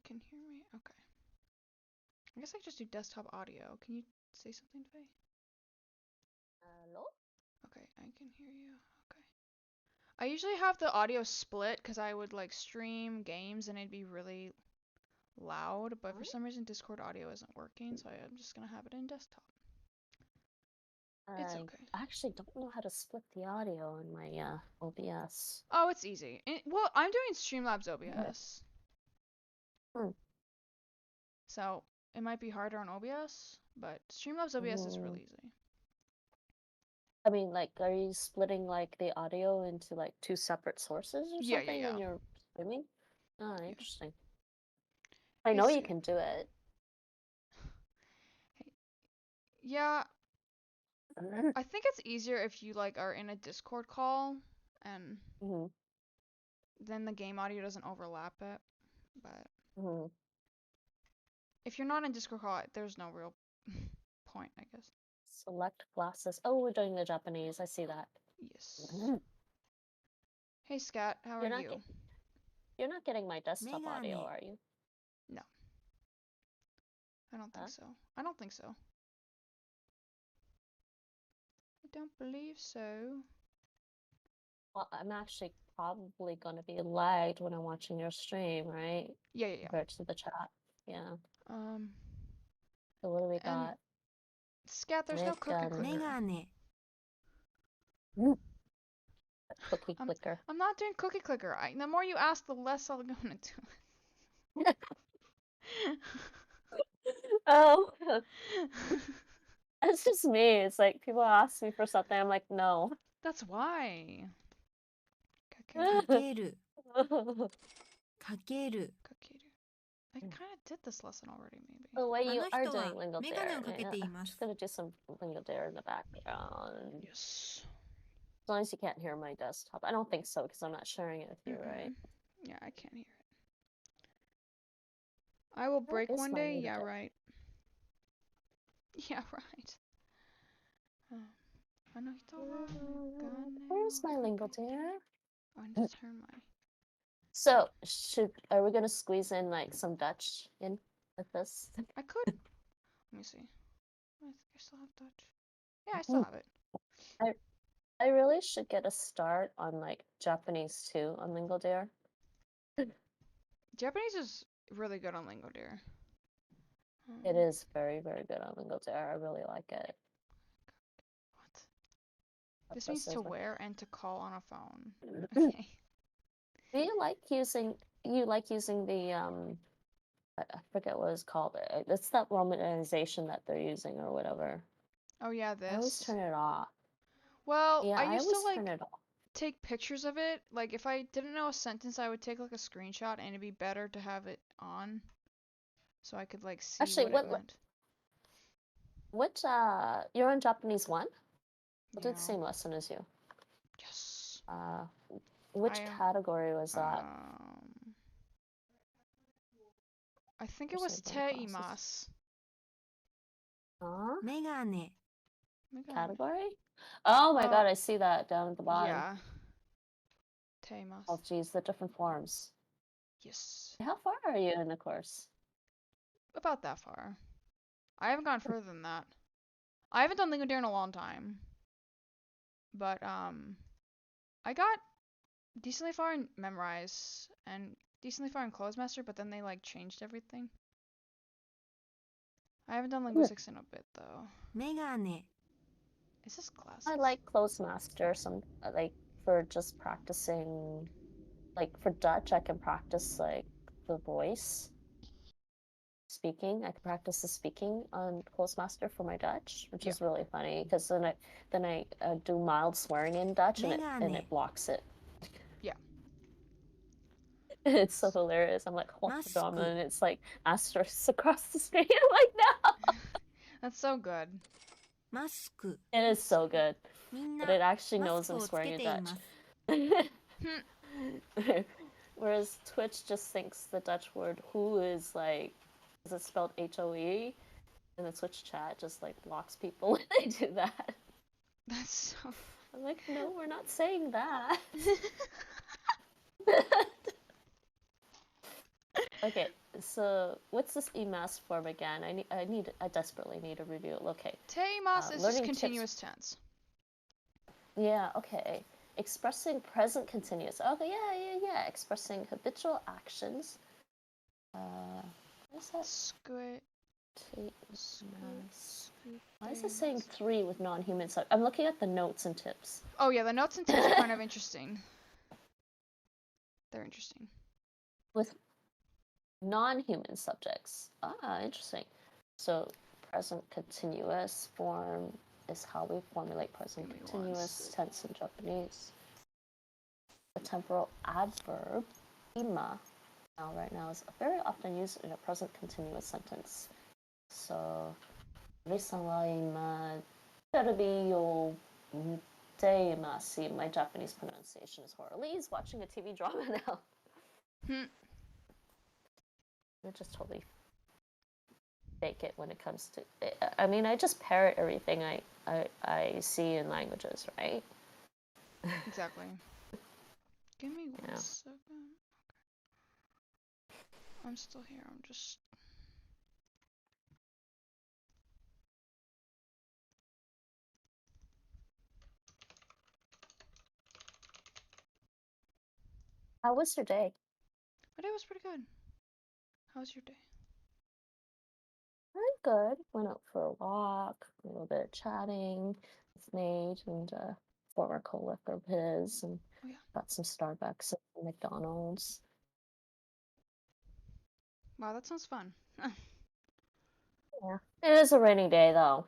can hear me? Okay. I guess I just do desktop audio. Can you say something, Faye? Hello? Okay, I can hear you. Okay. I usually have the audio split because I would like stream games and it'd be really loud, but for some reason Discord audio isn't working, so I'm just gonna have it in desktop. It's I okay. actually don't know how to split the audio in my OBS. Oh, it's easy. Well, I'm doing Streamlabs OBS, Hmm. so it might be harder on OBS, but Streamlabs OBS is really easy. I mean, like, are you splitting like the audio into like two separate sources or Yeah, something when you're streaming? Oh, yeah. interesting. I Hey, know you can do it. Hey, yeah, I think it's easier if you like are in a Discord call and then the game audio doesn't overlap it. But if you're not in Discord call, there's no real point, I guess. Select glasses. Oh, we're doing the Japanese. I see that. Yes. Hey, Scat, how are you? You're not getting my desktop audio, are you? No. I don't think so. I don't think so. I don't believe so. Well, I'm actually probably going to be lagged when I'm watching your stream, right? Yeah. Compared to the chat. Yeah. So what do we And got? Scat, there's no cookie clicker. Cookie clicker. I'm not doing cookie clicker. The more you ask, the less I'm gonna do. Oh, it's just me. It's like people ask me for something, I'm like, no. That's why. かけるかける I kind of did this lesson already, maybe. The way you are あの人は doing lingo メガネを dare. かけていま I'm す just gonna do some lingo dare in the background. Yes. As long as you can't hear my desktop. I don't think so because I'm not sharing it with you, right? Yeah, I can't hear it. I will break one day? Yeah, right. Yeah, right. Where's my lingo dare? Oh, I need to turn my... So, are we gonna squeeze in like some Dutch in with this? I could. Let me see. I think I still have Dutch. Yeah, I still have it. I really should get a start on like Japanese too on Lingo Dare. Japanese is really good on Lingo Dare. It is very, very good on Lingo Dare. I really like it. What? This means to wear and to call on a phone. Okay. Do you like using the I forget what it's called. It's that romanization that they're using or whatever. Oh yeah, this. I always turn it off. Well, yeah, I used to like turn it off. take pictures of it. Like if I didn't know a sentence, I would take like a screenshot, and it'd be better to have it on, so I could like see Actually, what it meant. Which you're on Japanese 1? I did the Yeah. same lesson as you. Yes. Which category was that? I think it was teimasu. Huh? メガネ Category? Oh my god, I see that down at the bottom. Yeah. Teimasu. Oh geez, the different forms. Yes. How far are you in the course? About that far. I haven't gone further than that. I haven't done Lingo Dare in a long time. But I got decently far in Memorize and decently far in Closemaster, but then they like changed everything. I haven't done linguistics in a bit though. メガネ Is this class? I like Closemaster some like for just practicing. Like for Dutch, I can practice like the voice speaking. I can practice the speaking on Closemaster for my Dutch, which is really funny because then I do mild swearing in Dutch and it blocks it. Yeah. It's so hilarious. I'm like, oh, drama, and it's like asterisks across the screen. I'm like, no. That's so good. マスク It is so good. みんな But it actually マ knows スク I'm をつ swearing け in ていま Dutch. Whereas Twitch just thinks the Dutch word "hoe" is like, is it spelled H-O-E? And the Twitch chat just like blocks people when they do that. That's so... I'm like, no, we're not saying that. Okay, so what's this imas form again? I desperately need a review. Okay. Teimasu is just Learning continuous tips. tense. Yeah, okay. Expressing present continuous. Okay, yeah. Expressing habitual actions. What is that? Squid. Why is it saying 3 with non-human subjects? I'm looking at the notes and tips. Oh yeah, the notes and tips are kind of interesting. They're interesting. With non-human subjects. Ah, interesting. So present continuous form is how we formulate present continuous tense in Japanese. The temporal adverb, ima, right now is very often used in a present continuous sentence. So, リさんは今、テレビを見ています。My Japanese pronunciation is horrible. Lee's watching a TV drama now. I just totally fake it when it comes to. I mean, I just parrot everything I see in languages, right? Exactly. Give me 1 second. I'm still here. I'm just. How was your day? My day was pretty good. How was your day? I'm good. Went out for a walk, a little bit of chatting with Nate and a former coworker of his, and got some Starbucks and McDonald's. Wow, that sounds fun. Yeah, it is a rainy day though.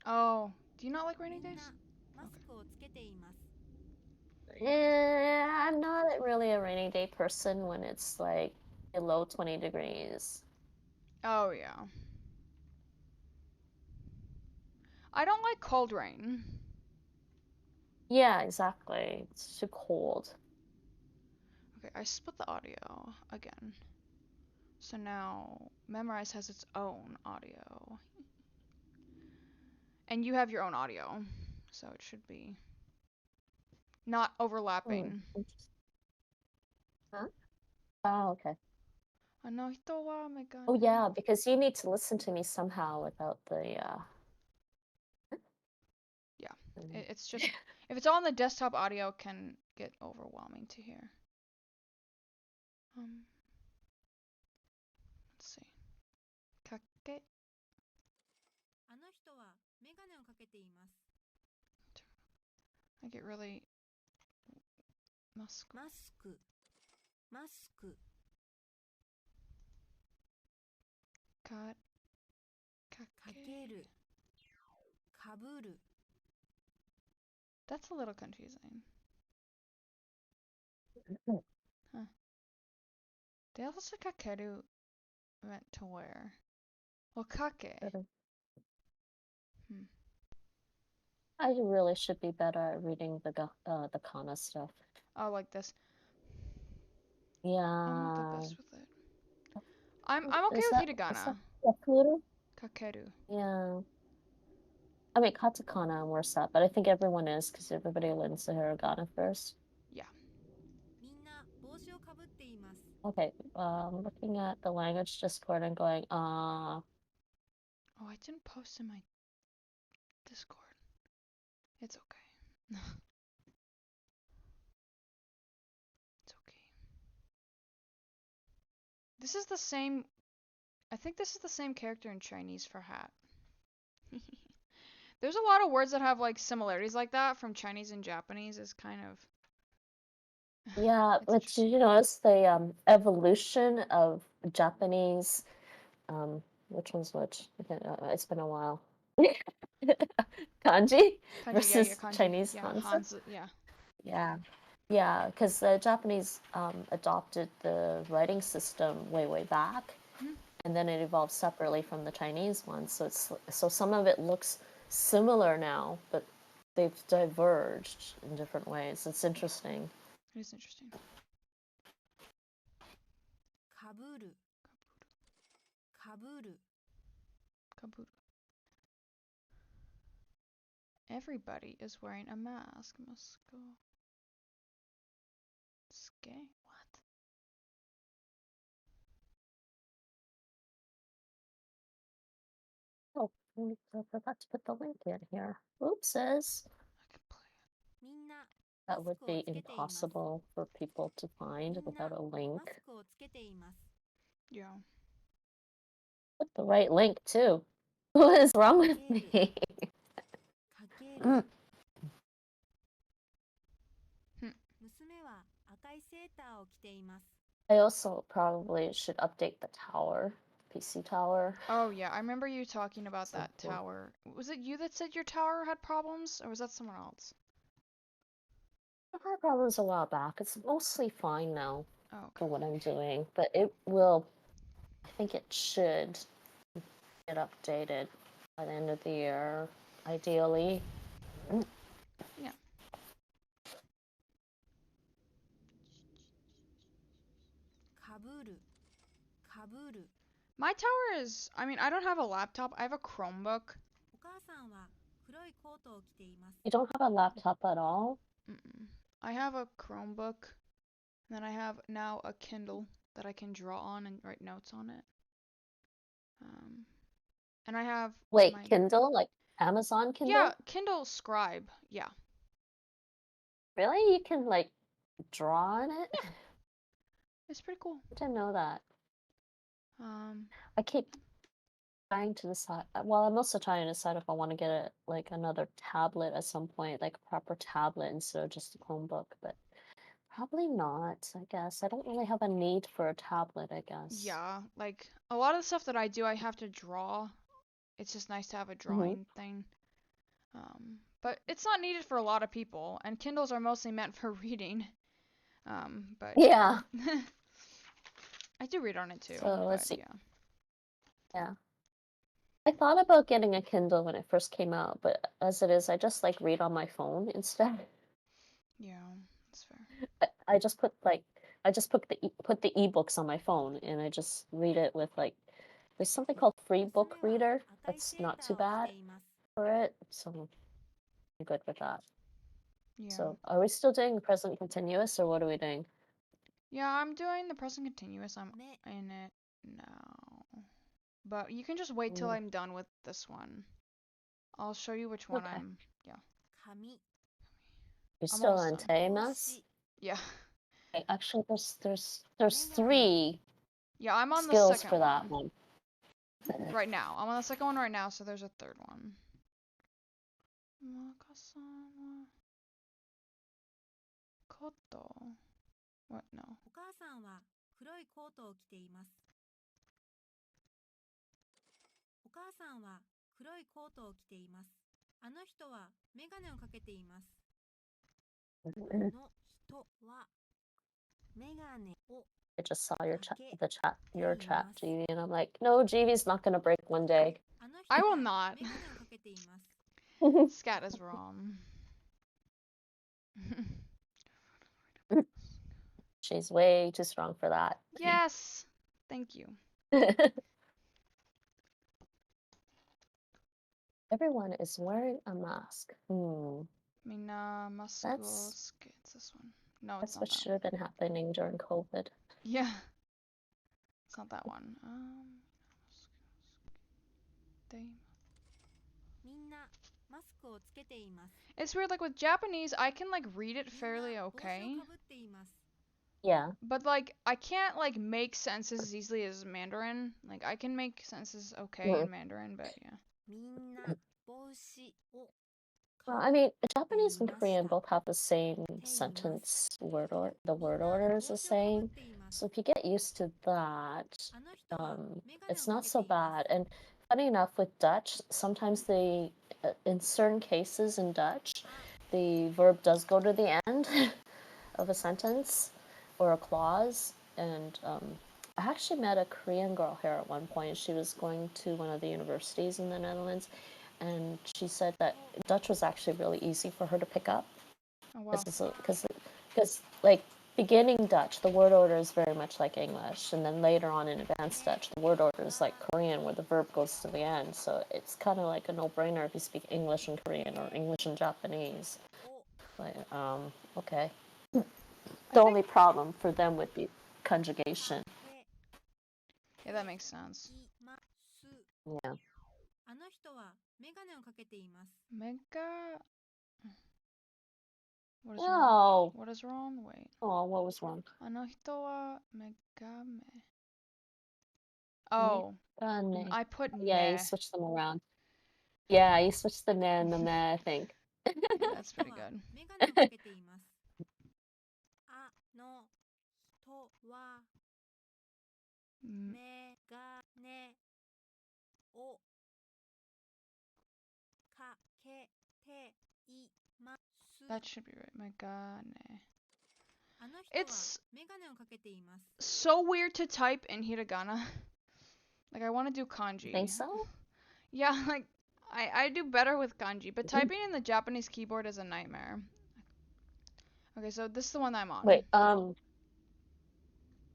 Oh, do you not like rainy days? マスクをつけています。Yeah, I'm not really a rainy day person when it's like below 20 degrees. Oh yeah. I don't like cold rain. Yeah, exactly. It's too cold. Okay, I split the audio again. So now Memorize has its own audio. And you have your own audio. So it should be not overlapping. Huh? Oh, okay. Oh Oh yeah, because you need to listen to me somehow without the Yeah. It's just if it's all on the desktop audio it can get overwhelming to hear. Let's see. Kake. あの人はメガネをかけています。 I get really mask. マスク、マスク。 かける、かぶる。 That's a little confusing. Huh. They also say kakeru meant to wear. Well, kake. I really should be better at reading the kana stuff. Oh, like this. Yeah. I'm not the best with it. I'm okay Is with that hiragana. yakuru? Kakeru. Yeah. I mean, katakana I'm worse at, but I think everyone is because everybody learns the hiragana first. Yeah. みんな帽子をかぶっています。 Okay, looking at the language Discord and going, Oh, I didn't post in my Discord. It's okay. It's okay. This is the same. I think this is the same character in Chinese for hat. There's a lot of words that have like similarities like that from Chinese and Japanese. Is kind of. yeah, but did you notice the evolution of Japanese, which one's which? It's been a while. Kanji versus yeah, kanji. Chinese Yeah, Hanzi. yeah. Yeah, because the Japanese adopted the writing system way back, and then it evolved separately from the Chinese one. So some of it looks similar now, but they've diverged in different ways. It's interesting. It is interesting. かぶる、かぶる。 Kaburu. Everybody is wearing a mask. Must go. Ske? What? I forgot to put the link in here. Oopses. I can play it. みんな That マス would クを be つけています impossible for people to み find んな without a マ link. スクをつけています Yeah. Put the right link too. What is wrong with me? かける Mm. 娘は赤いセーターを着ています I also probably should update the tower, PC tower. Oh yeah, I remember you talking about So, that yeah. tower. Was it you that said your tower had problems, or was that someone else? I had problems a while back. It's mostly fine now Oh, for okay. what I'm doing, but it will. I think it should get updated by the end of the year, ideally. Yeah. Kaburu. My tower is, I mean, I don't have a laptop. I have a Chromebook. お母さんは黒いコートを着ています You don't have a laptop at all? Mm-mm. I have a Chromebook, and then I have now a Kindle that I can draw on and write notes on it. And I have Wait, my Kindle? Like Amazon Kindle? yeah, Kindle Scribe. Yeah. Really? You can like draw on it? Yeah. It's pretty cool. I didn't know that. Um, I keep trying to decide. Well, I'm also trying to decide if I want to get like another tablet at some point, like a proper tablet instead of just a Chromebook. But probably not. I guess I don't really have a need for a tablet. I guess. yeah, like a lot of the stuff that I do, I have to draw. It's just nice to have a drawing thing. But it's not needed for a lot of people, and Kindles are mostly meant for reading. But Yeah. I do read on it too. So let's but see. yeah. Yeah. I thought about getting a Kindle when it first came out, but as it is, I just like read on my phone instead. Yeah, that's fair. I just put the ebooks on my phone and I just read it with like there's something called Free Book 娘は Reader 赤い that's セー not タ too ーを着 bad ています for it, so I'm good with that. Yeah. So are we still doing the present continuous or what are we doing? Yeah, I'm doing the present continuous. I'm 目 in it now. But you can just wait till I'm done with this one. I'll show you which one Okay. I'm. Yeah. 髪 You're I'm still almost on done. Teimas? Yeah. Okay, actually there's 3 Yeah, I'm on the skills second for that one one. right now. I'm on the second one right now, so there's a third one. Koto. What? No. お母さんは黒いコートを着ていますお母さんは黒いコートを着ていますあの人はメガネをかけていますあの人はメガネを I just saw your chat, Okay. your chat, Gv, and I'm like, no, Gv's not gonna break one day. あの I 人 will は not. メガネをかけています Scat is wrong. She's way too strong for that. Yes. Thank you. Everyone is wearing a mask. Mina Musculosk. It's this one. No, it's That's not what that should one. have been happening during COVID. Yeah. It's not that one. It's weird, like with Japanese, I can like read it fairly okay. Yeah. But like I can't like make sentences as easily as Mandarin. Like I can make sentences okay in Mandarin, but yeah. Well, I mean, Japanese and Korean both have the same sentence word or the word order is the same. So if you get used to that, it's not so bad. And funny enough, with Dutch, sometimes they, in certain cases in Dutch, the verb does go to the end of a sentence or a clause. And I actually met a Korean girl here at one point. She was going to one of the universities in the Netherlands, and she said that Dutch was actually really easy for her to pick up. Oh wow. Because like beginning Dutch, the word order is very much like English, and then later on in advanced Dutch, the word order is like Korean, where the verb goes to the end. So it's kind of like a no-brainer if you speak English and Korean or English and Japanese. But okay. The only problem for them would be conjugation. Yeah, that makes sense. Yeah. あの人はメガネをかけています。 Mega. What is wrong? No. What is wrong? Wait. Oh, what was wrong? あの人はメガメ. Oh, Megane. I put Yeah, you ne. switched them around. Yeah, you switched the ne and the me, I think. Yeah, that's 人 pretty は good. メガネをかけています。あの人は M- メガネをかけています。 that should be right. Megane. あの人は It's メガネをかけています。 so weird to type in hiragana. Like, I want to do kanji. Think so? Yeah, like, I do better with kanji, but typing in the Japanese keyboard is a nightmare. Okay, so this is the one I'm on. Wait, Third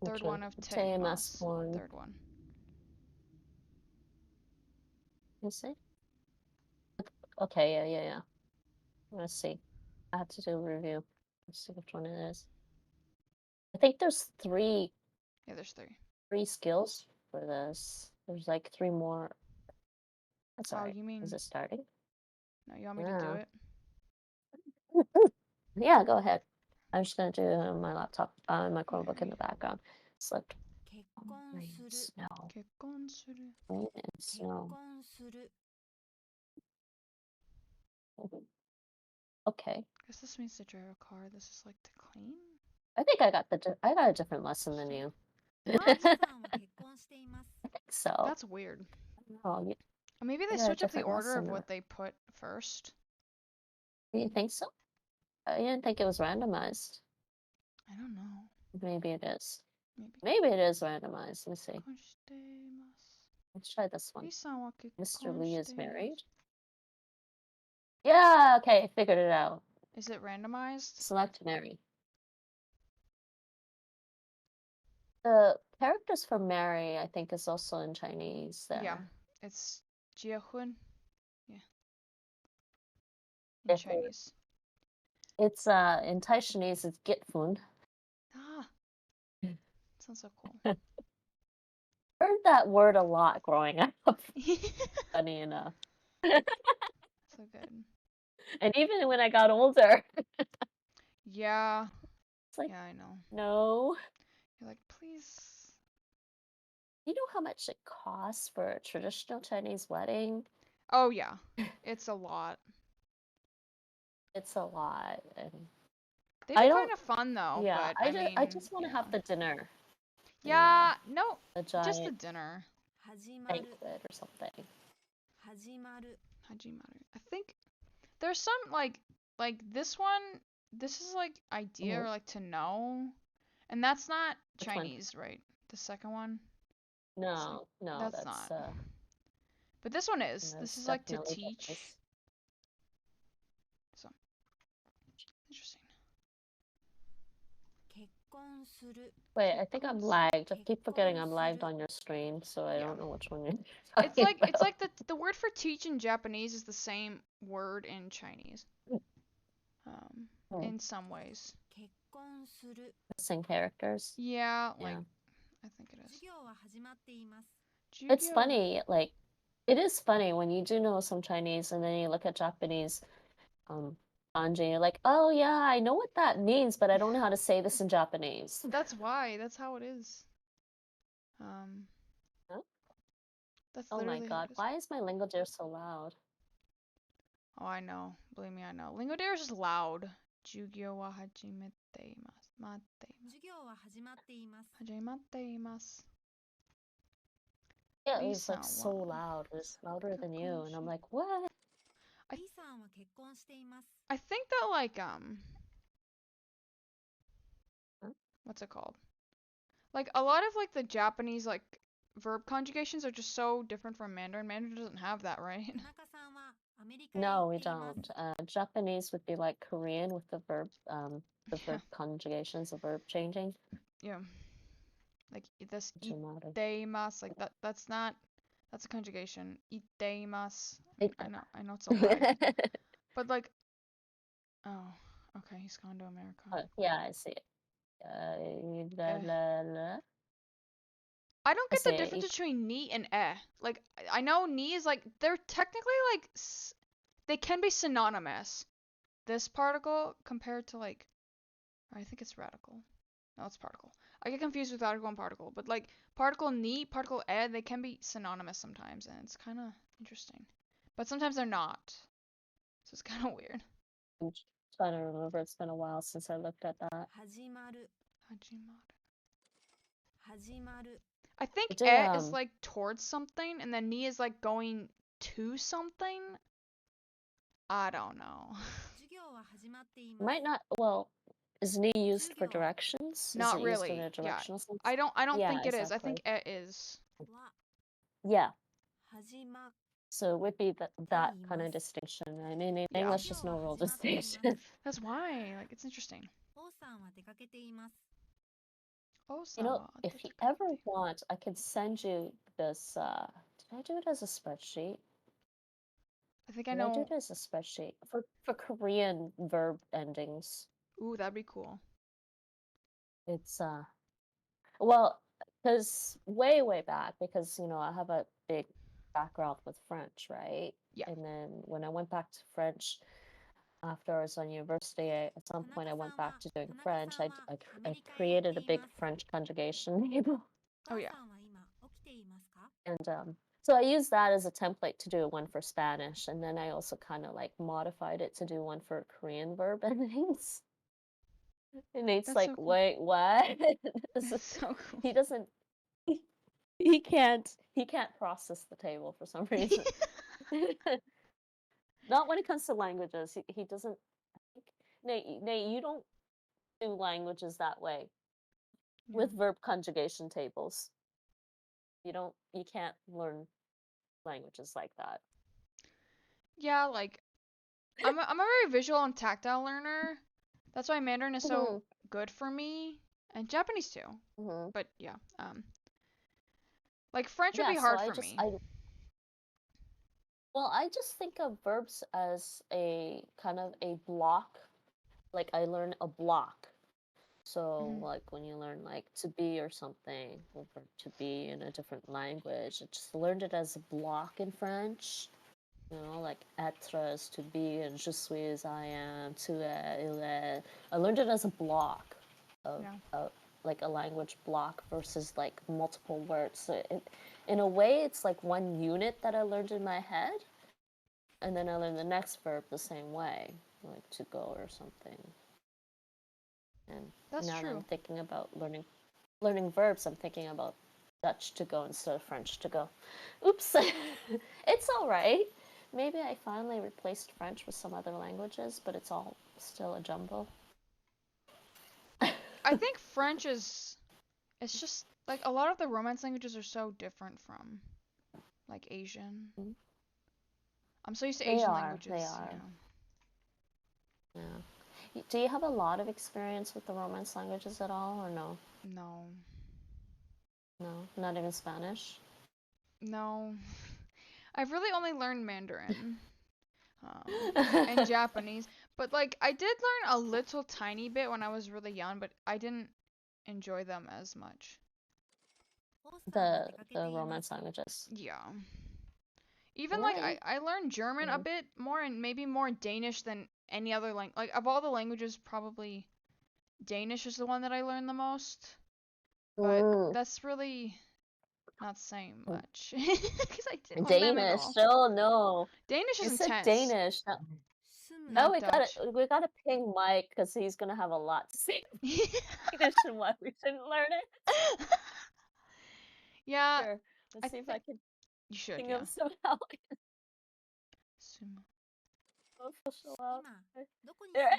which one of TMS Teimas. one. Third one. Is it? Okay, yeah. Let's see. I have to do a review. Let's see which one it is. I think there's three Yeah, there's three. skills for this. There's like 3 more. That's Oh, alright. you mean... Is it starting? No, you want me to do Yeah. it? Yeah, go ahead. I'm just gonna do it on my laptop, my Chromebook in the Mary. background. Slipped. 結婚 Rain す and る snow. 結婚する. Rain and 結 snow. 婚する Okay. Guess this means to drive a car. This is like to clean? I think I got a different lesson than you. おじさんは結婚しています。 I think so. That's weird. Oh, you, Or maybe I they got a switch up the different order of lesson. what they put first. You think so? I didn't think it was randomized. I don't know. Maybe it is. Maybe. Maybe it is randomized. Let me see. 結婚してます。 Let's try this one. リさんは結婚 Mr. Lee is しています。 married. Yeah, okay, figured it out. Is it randomized? Select marry. The characters for marry, I think, is also in Chinese there. Yeah. It's 结婚. Yeah. In If it- Chinese. It's in Taiwanese it's Gitfun. Ah. Sounds so cool. Heard that word a lot growing up. Funny enough. So good. And even when I got older, Yeah. it's like, Yeah, I know. no. You're like, please. You know how much it costs for a traditional Chinese wedding? Oh, yeah. It's a lot. It's a lot. And They I be don't- kind of fun, though. yeah, But, I just want to yeah. have the dinner. Yeah, no. The Just the giant dinner. 始まる banquet or something. 始まる Hajimaru. I think there's some, like this one, this is, like, idea Mhm. or, like, to know. And that's not Which one? Chinese, right? The second one? No, no, That's that's not. But this one is. no, This it's is, like, to definitely teach. Japanese. So, interesting. 結婚する Wait, I think I'm lagged. I keep forgetting I'm lagged Kekkonsu. on your screen, so I Yeah. don't know which one you're It's talking like about. the word for teach in Japanese is the same word in Chinese. Hmm. In some ways. 結婚する Missing characters. Yeah, like Yeah. I think it is. 授業は始まっています。 It's Jugyo. funny, like it is funny when you do know some Chinese and then you look at Japanese kanji, you're like, oh yeah, I know what that means, but I don't know how to say this in Japanese. That's why. That's how it is. Huh? That's Oh my literally how god, it is. why is my lingodeer so loud? Oh, I know. Believe me, I know. Lingodeer is just loud. Jugyo wa hajimete imasu. Matte. 授業は始まっています。 Hajimate imasu. Yeah, it Lee was like san so wa loud. It was louder than you, and I'm Kakkonshi. like, what? I- リーさんは結婚しています。 I think that like Huh? what's it called? Like a lot of like the Japanese like verb conjugations are just so different from Mandarin. Mandarin doesn't have that, right? 田中さんはアメリカへ No, 行 we っています。 don't. Japanese would be like Korean with the verb Yeah. conjugations, the verb changing. Yeah. Like this Hajimare. iteimasu, like that's not that's a conjugation. Iteimasu. It- I know it's a lie. But like oh, okay, he's gone to America. yeah, I see it. La, la, la. I don't I get the say difference e. between ni and eh. Like, I know ni is like, they're technically like, they can be synonymous. This particle compared to like, I think it's radical. No, it's particle. I get confused with radical and particle, but like particle ni, particle eh, they can be synonymous sometimes, and it's kind of interesting. But sometimes they're not, so it's kind of weird. I'm trying to remember. It's been a while since I looked at that. 始まる Hajimaru. 始まる I think did, eh is like towards something, and then ni is like going to something. I don't know. 授業は始まっています might not. Well, is ni used for 授業 directions? Is Not it used in really. a Yeah. directional sense? I don't Yeah, think it is. I exactly. think eh is. は Yeah. 始まっ So it would be that kind of Yes. distinction. I mean, in Yeah. English, there's no real distinction. That's why. Like, it's interesting. 王さんは出かけています Oh, You know, sama. if you ever want, I could send you this. Did I do it as a spreadsheet? I think I Did I do know. it as a spreadsheet for Korean verb endings? Ooh, that'd be cool. It's well, because way back, because I have a big background with French, right? Yeah. And then when I went back to French after I was on university, at some point I went back to doing French. I created a big French conjugation table. Oh, yeah. お母さんは今起きていますか And so I used that as a template to do one for Spanish, and then I also kind of like modified it to do one for Korean verb endings. And Nate's That's like, so cool. wait, what? That's so cool. He doesn't. He can't. He can't process the table for some reason. Not when it comes to languages. He doesn't. Nate, you don't do languages that way with Yeah. verb conjugation tables. You can't learn languages like that. Yeah, like, I'm a very visual and tactile learner. That's why Mandarin is so good for me, and Japanese too. But yeah, like French would be hard for me. I just think of verbs as a kind of a block. Like I learn a block. So like when you learn like to be or something, or to be in a different language, I just learned it as a block in French. Like être is to be, and je suis is I am, tu es, il est. I learned it as a block of like a language block versus like multiple words. So in a way, it's like one unit that I learned in my head, and then I learned the next verb the same way, like to go or something. And That's now true. that I'm thinking about learning verbs, I'm thinking about Dutch to go instead of French to go. Oops. It's all right. Maybe I finally replaced French with some other languages, but it's all still a jumble. I think French is, it's just like a lot of the Romance languages are so different from like Asian. I'm so used to Asian languages. They are. Yeah. Do you have a lot of experience with the Romance languages at all, or no? No. No, not even Spanish? No. I've really only learned Mandarin. And Japanese. But like I did learn a little tiny bit when I was really young, but I didn't enjoy them as much. The Romance languages. Yeah. Even like I learned German a bit more, and maybe more Danish than any other language. Like of all the languages, probably Danish is the one that I learned the most. But that's really not saying much because I didn't learn that at all. Oh no. Danish is You said intense. Danish. Not we Dutch. gotta ping Mike because he's gonna have a lot to say Danish and why we shouldn't learn it. Yeah. Sure. Let's see if I can You should, ping yeah. him somehow. Sumo.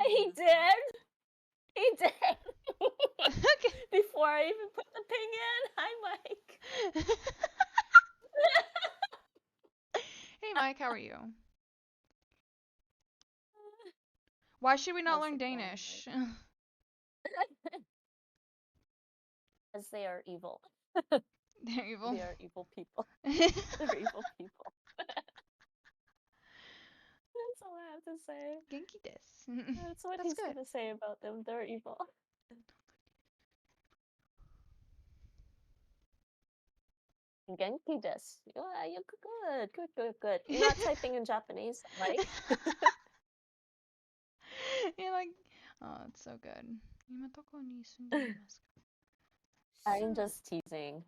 He did. He did. Okay. Before I even put the ping in. Hi, Mike. Hey, Mike, how are you? Why should we not learn Danish? Because they are evil. They're evil. They are evil people. They're evil people. That's all I have to say. Genki desu. That's what That's he's good. gonna say about them. They're evil. Genki desu. Yeah, you're good. You're not typing in Japanese, right? You're like, oh, it's so good. 今どこに住んでいますか? I'm just teasing.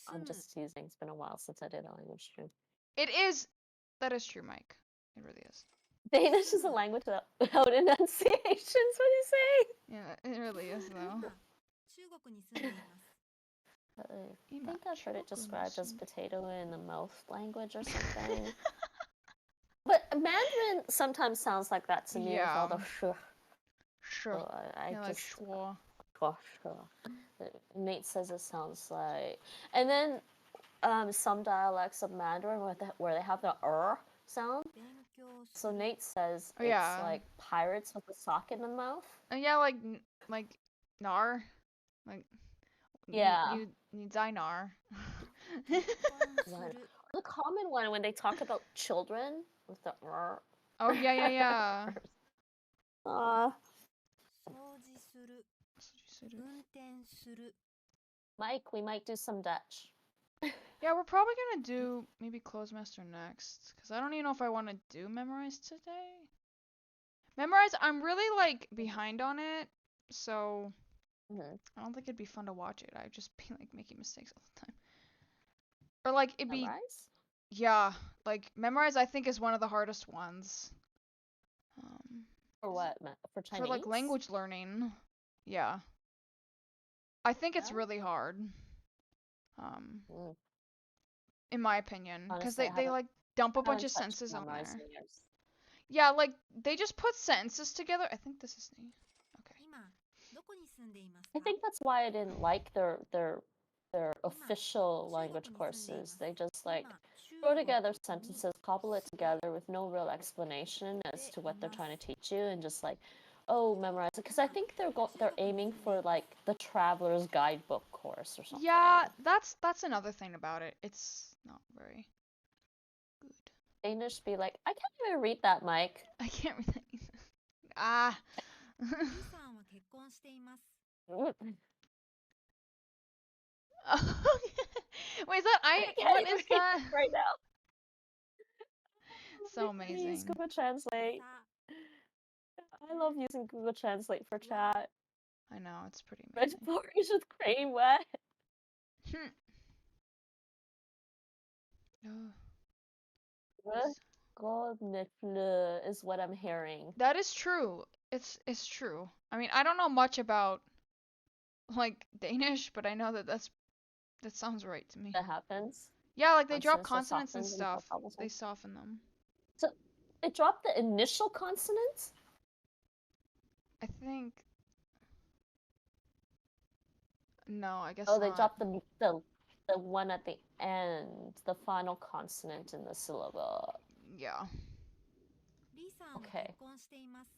I'm 住む just teasing. It's been a while since I did a language stream. It is. That is true, Mike. It really is. Danish is a language without enunciations. What do you say? Yeah, it really is though. 今中国に住んでいます I 今 think I've heard it 中国に described as 住んで- potato in the mouth language or something. But Mandarin sometimes sounds like that to me with all the Yeah. sh. Sure. So I Yeah, like just schwa. Nate says it sounds like, and then some dialects of Mandarin where they have the sound. 勉強す So る Nate says Oh, it's yeah. like pirates with a sock in the mouth. Yeah, like nar. Like Yeah. you die nar. 結婚す Right. る The common one when they talk about children with the Oh yeah, yeah, yeah. Uh, 掃除する運転する Mike, we might do some Dutch. Yeah, we're probably gonna do maybe Closemaster next, because I don't even know if I want to do Memorize today. Memorize, I'm really like behind on it, so Mhm. I don't think it'd be fun to watch it. I'd just be like making mistakes all the time. Or like it'd be, Memorize? yeah, like Memorize I think is one of the hardest ones. For what? For Chinese? For like language learning, yeah. I think it's Yeah? really hard. Mm. In my opinion, because Honestly, they like dump a bunch haven't of touched sentences on Memorize there. in years. Yeah, like they just put sentences together. I think this is me. Okay. 今どこに住んでいます I か think that's why I didn't like their official language 中国に住んでいます courses. They just 今 like 中 throw 国 together sentences, cobble it together with no real explanation as to what they're trying to teach you, and just like, oh, memorize it. Because I think they're aiming for like the traveler's guidebook course or something. Yeah, that's another thing about it. It's not very good. Danish be like, I can't even read that, Mike. I can't read that either. Ah. リさんは結婚しています Wait, is that what even is read that? right now? So Use amazing. Google Translate. さ I love using Google Translate for chat. I know, it's pretty Red amazing. porridge with cream, what? Godnefle is what I'm hearing. That is true. It's true. I mean, I don't know much about like Danish, but I know that sounds right to me. That happens. Yeah, like they drop Consonants are consonants and softened into stuff. vowels. They soften them. So they drop the initial consonants? I think. No, I guess Oh, they not. drop the one at the end, the final consonant in the syllable. Yeah. リさんは Okay. 結婚しています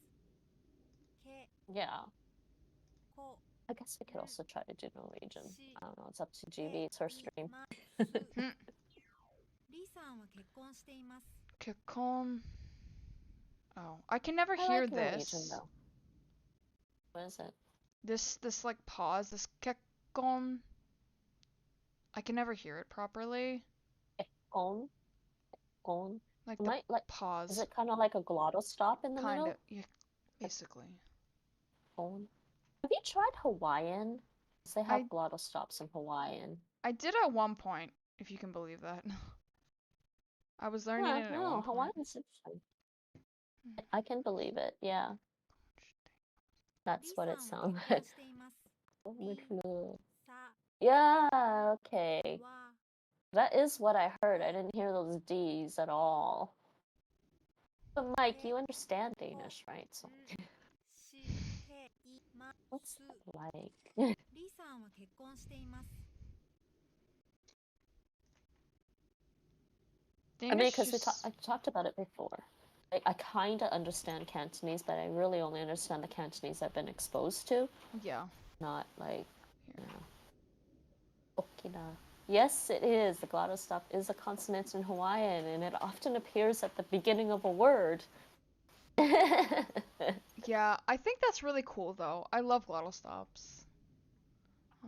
け Yeah. こ I guess we could also try to do Norwegian. し I don't know. It's up to GB. It's her stream. ますリさんは結婚しています Kekon. Oh, I can never I hear like Norwegian this. though. What is it? This like pause. This kekon. I can never hear it properly. Gon. Gon. Like It the might like. pause. Is it kind of like a glottal stop in the Kind middle? of. Yeah, basically. Gon. Have you tried Hawaiian? 'Cause they have I- glottal stops in Hawaiian. I did at one point, if you can believe that. I was learning it at no, one point. Hawaiian's interesting. I can believe it. Yeah, リ that's さ what ん it は sounds 結 like. 婚しています Yeah, さ okay. は That is what I heard. I didn't hear those D's at all. But Mike, you understand Danish, right? So していま what's す that like? リさんは結婚しています I mean, Danish because just- I talked about it before. I kind of understand Cantonese, but I really only understand the Cantonese I've been exposed to. Yeah. Not like, you know, Okina. Yes, it is. The glottal stop is a consonant in Hawaiian, and it often appears at the beginning of a word. Yeah, I think that's really cool though. I love glottal stops.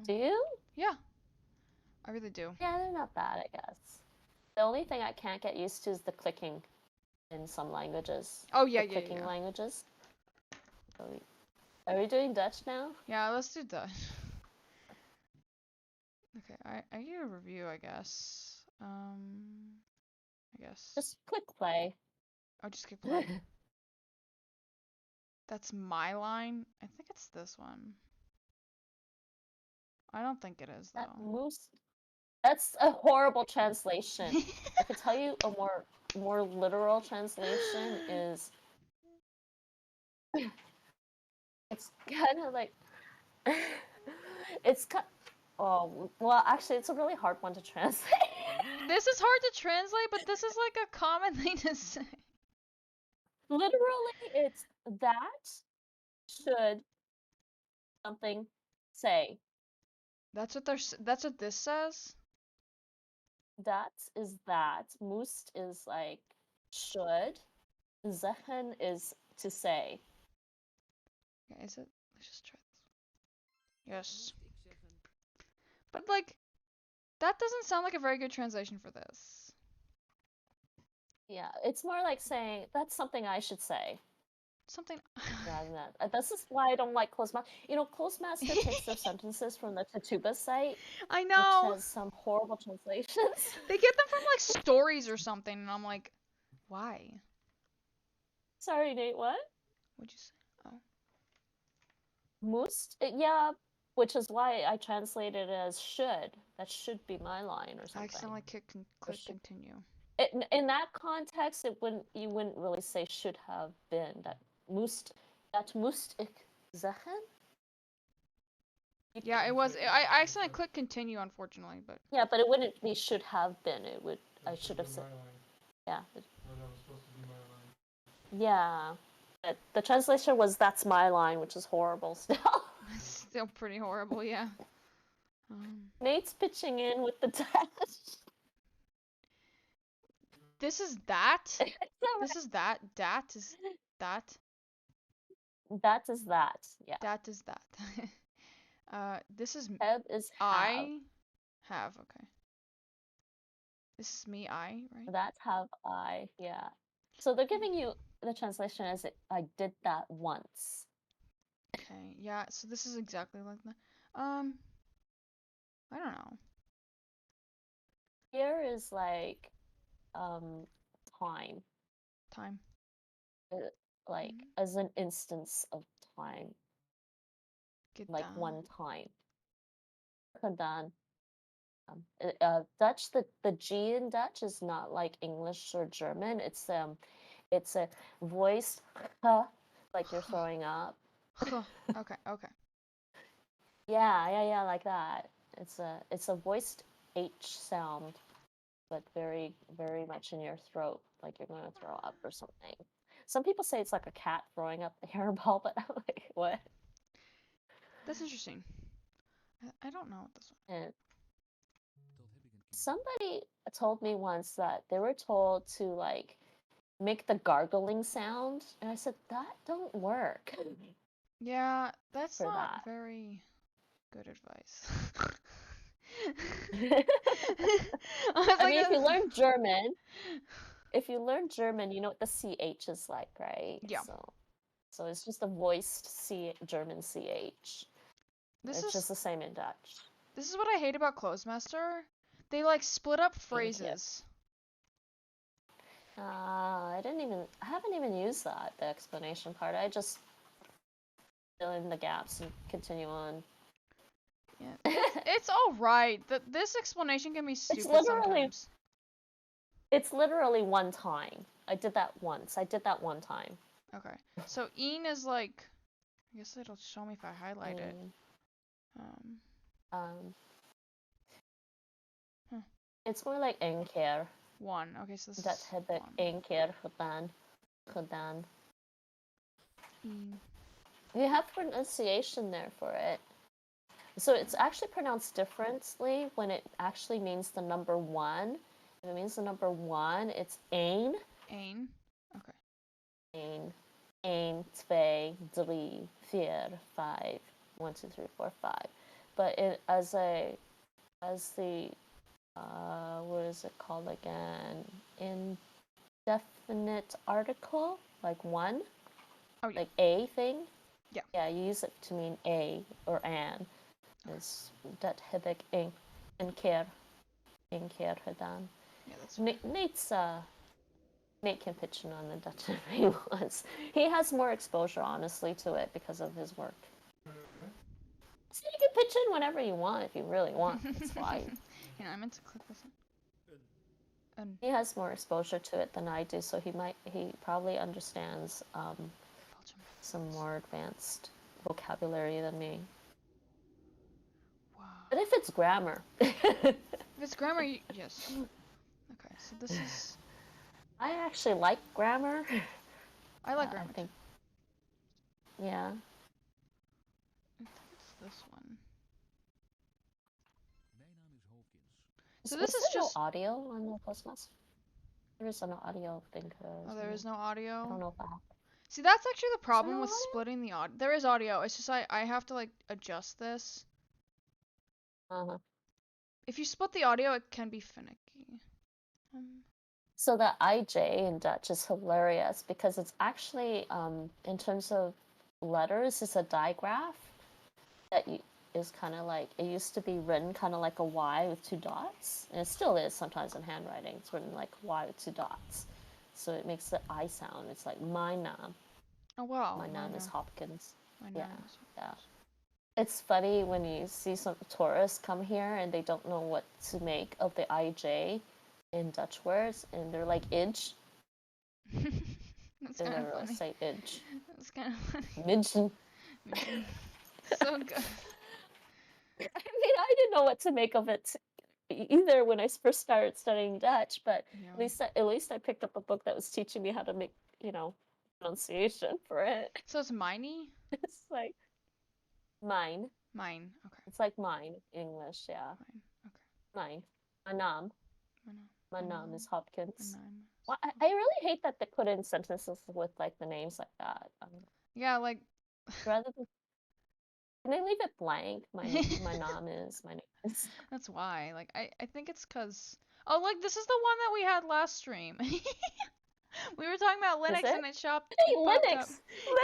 Do you? Yeah. I really do. Yeah, they're not bad, I guess. The only thing I can't get used to is the clicking in some languages. Oh yeah, The yeah, clicking yeah. languages. Are we doing Dutch now? Yeah, let's do that. Okay, I get a review, I guess. I guess. Just click play. Oh, just keep play. That's my line. I think it's this one. I don't think it is That though. moose. That's a horrible translation. I could tell you a more literal translation is it's kind of like it's oh well actually it's a really hard one to translate. This is hard to translate, but this is like a common thing to say. Literally, it's that should something say. That's what that's what this says. That is that. Moest is like should. Zeggen is to say. Okay, is it? Let's just try this. Yes. But like, that doesn't sound like a very good translation for this. Yeah, it's more like saying that's something I should say. Something. Rather than that. This is why I don't like Closed Master. You know, Closed Master takes their sentences from the Tatuba site, I which know. has some horrible translations. They get them from like stories or something, and I'm like, why? Sorry, Nate, what? What'd you say? Oh. Moest? Yeah, which is why I translated it as should. That should be my line or I something. accidentally click continue. In that context, you wouldn't really say should have been. That moest ik zeggen? Yeah, it was. I accidentally clicked continue, unfortunately, but. Yeah, but it wouldn't be should have been. It would. I should have said. Yeah. That was supposed to be my line. Yeah. But the translation was "that's my line," which is horrible still. Still pretty horrible, yeah. Nate's pitching in with the dash. This is that. This is that. Dat is that. That is that. Yeah. Dat is that. This is Have is have. I have. Okay. This is me. I right. That have I. Yeah. So they're giving you the translation as I did that once. Okay. Yeah. So this is exactly like that. I don't know. Here is like time. Time. Like as an instance of time. Get Like down. one time. Gedaan. Dutch, the G in Dutch is not like English or German. It's a voiced like you're throwing up. Okay. Okay. Yeah, like that. It's a voiced H sound, but very, very much in your throat, like you're going to throw up or something. Some people say it's like a cat throwing up the hairball, but I'm like, what? That's interesting. I don't know what this one. And somebody told me once that they were told to like make the gargling sound, and I said that don't work. Yeah, that's For not that. very good advice. I mean, if you learn German, you know what the CH is like, right? Yeah. So it's just a voiced German CH. It's just the same in Dutch. This is what I hate about Closemaster. They like split up phrases. I haven't even used that, the explanation part. I just fill in the gaps and continue on. Yeah. It's alright. This explanation can be stupid sometimes. It's literally one time. I did that once. I did that one time. Okay. So een is like, I guess it'll show me if I highlight it. It's more like één keer. One. Okay, so this Dat is heb ik één keer gedaan. You have pronunciation there for it. So it's actually pronounced differently when it actually means the number one. If it means the number one, it's één. Één. Okay. Één. 1, 2, 3, 4, 5. 1, 2, 3, 4, 5. But as a as the what is it called again? Indefinite article, like one, Oh yeah. like a thing. Yeah. Yeah, you use it to mean a or an. Is dat heb ik een keer gedaan. Yeah, that's right. Nate can pitch in on the Dutch if he wants. He has more exposure, honestly, to it because of his work. So you can pitch in whenever you want if you really want. That's fine. You know, I meant to click this one. He has more exposure to it than I do, so he probably understands some more advanced vocabulary than me. Wow. But if it's grammar, If it's grammar, yes. Okay, so this is. I actually like grammar. I like grammar I think, too. yeah. I think it's this one. So So this is there just no audio on the Postmaster? There is an audio thing. Oh, there is no audio. I don't know if I have. See, that's actually the problem no with audio? splitting the audio. There is audio. It's just I have to like adjust this. If you split the audio, it can be finicky. So the IJ in Dutch is hilarious because it's actually, in terms of letters, it's a digraph that is kind of like, it used to be written kind of like a Y with two dots, and it still is sometimes in handwriting. It's written like Y with two dots. So it makes the I sound. It's like my naam. Oh wow. My naam is Hopkins. My Yeah, name is yeah. It's funny when you see some tourists come here and they don't know what to make of the IJ in Dutch words, and they're like "idge." That's They kind of never really funny. say "idge." That's kind of funny. Midgen. So good. I mean, I didn't know what to make of it either when I first started studying Dutch, but Yeah. at least I picked up a book that was teaching me how to make, pronunciation for it. So it's miney? It's like mine. Mine. Okay. It's like mine in English, yeah. Mine. Okay. Mine. Manam. My Manam is Hopkins. name. Well, I really hate that they put in sentences with like the names like that. Yeah, like. Rather than, can they leave it blank? My name is. That's why. Like, I think it's cause. Oh, like this is the one that we had last stream. We were talking about Is Linux it? and it popped Linux. up.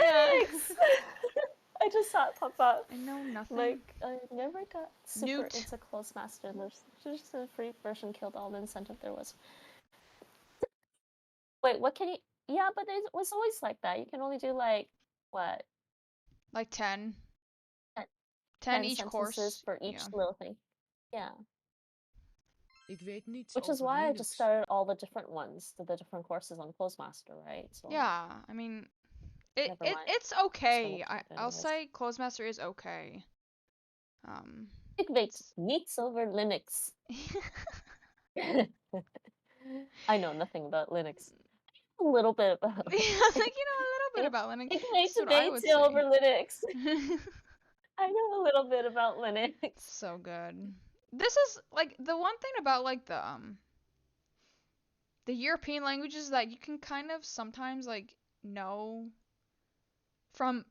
Linux. Yeah. I just saw it pop up. I know nothing. Like, I never got super Newt. into Closemaster. There's just a free version killed all the incentive there was. Wait, what can you? Yeah, but it was always like that. You can only do like what? Like 10. 10 10 each sentences course. for each Yeah. little thing. Yeah. Ik weet niets Which is over why I Linux. just started all the different ones, the different courses on Closemaster, right? So Yeah, I mean, Never mind. it's okay. Just gonna I'll anyways. say Closemaster is okay. Ik weet niets over Linux. I know nothing about Linux. A little bit about. Yeah, like a little bit about Linux. Ik weet That's what I would say. over Linux. I know a little bit about Linux. So good. This is like the one thing about like the European languages that you can kind of sometimes like know from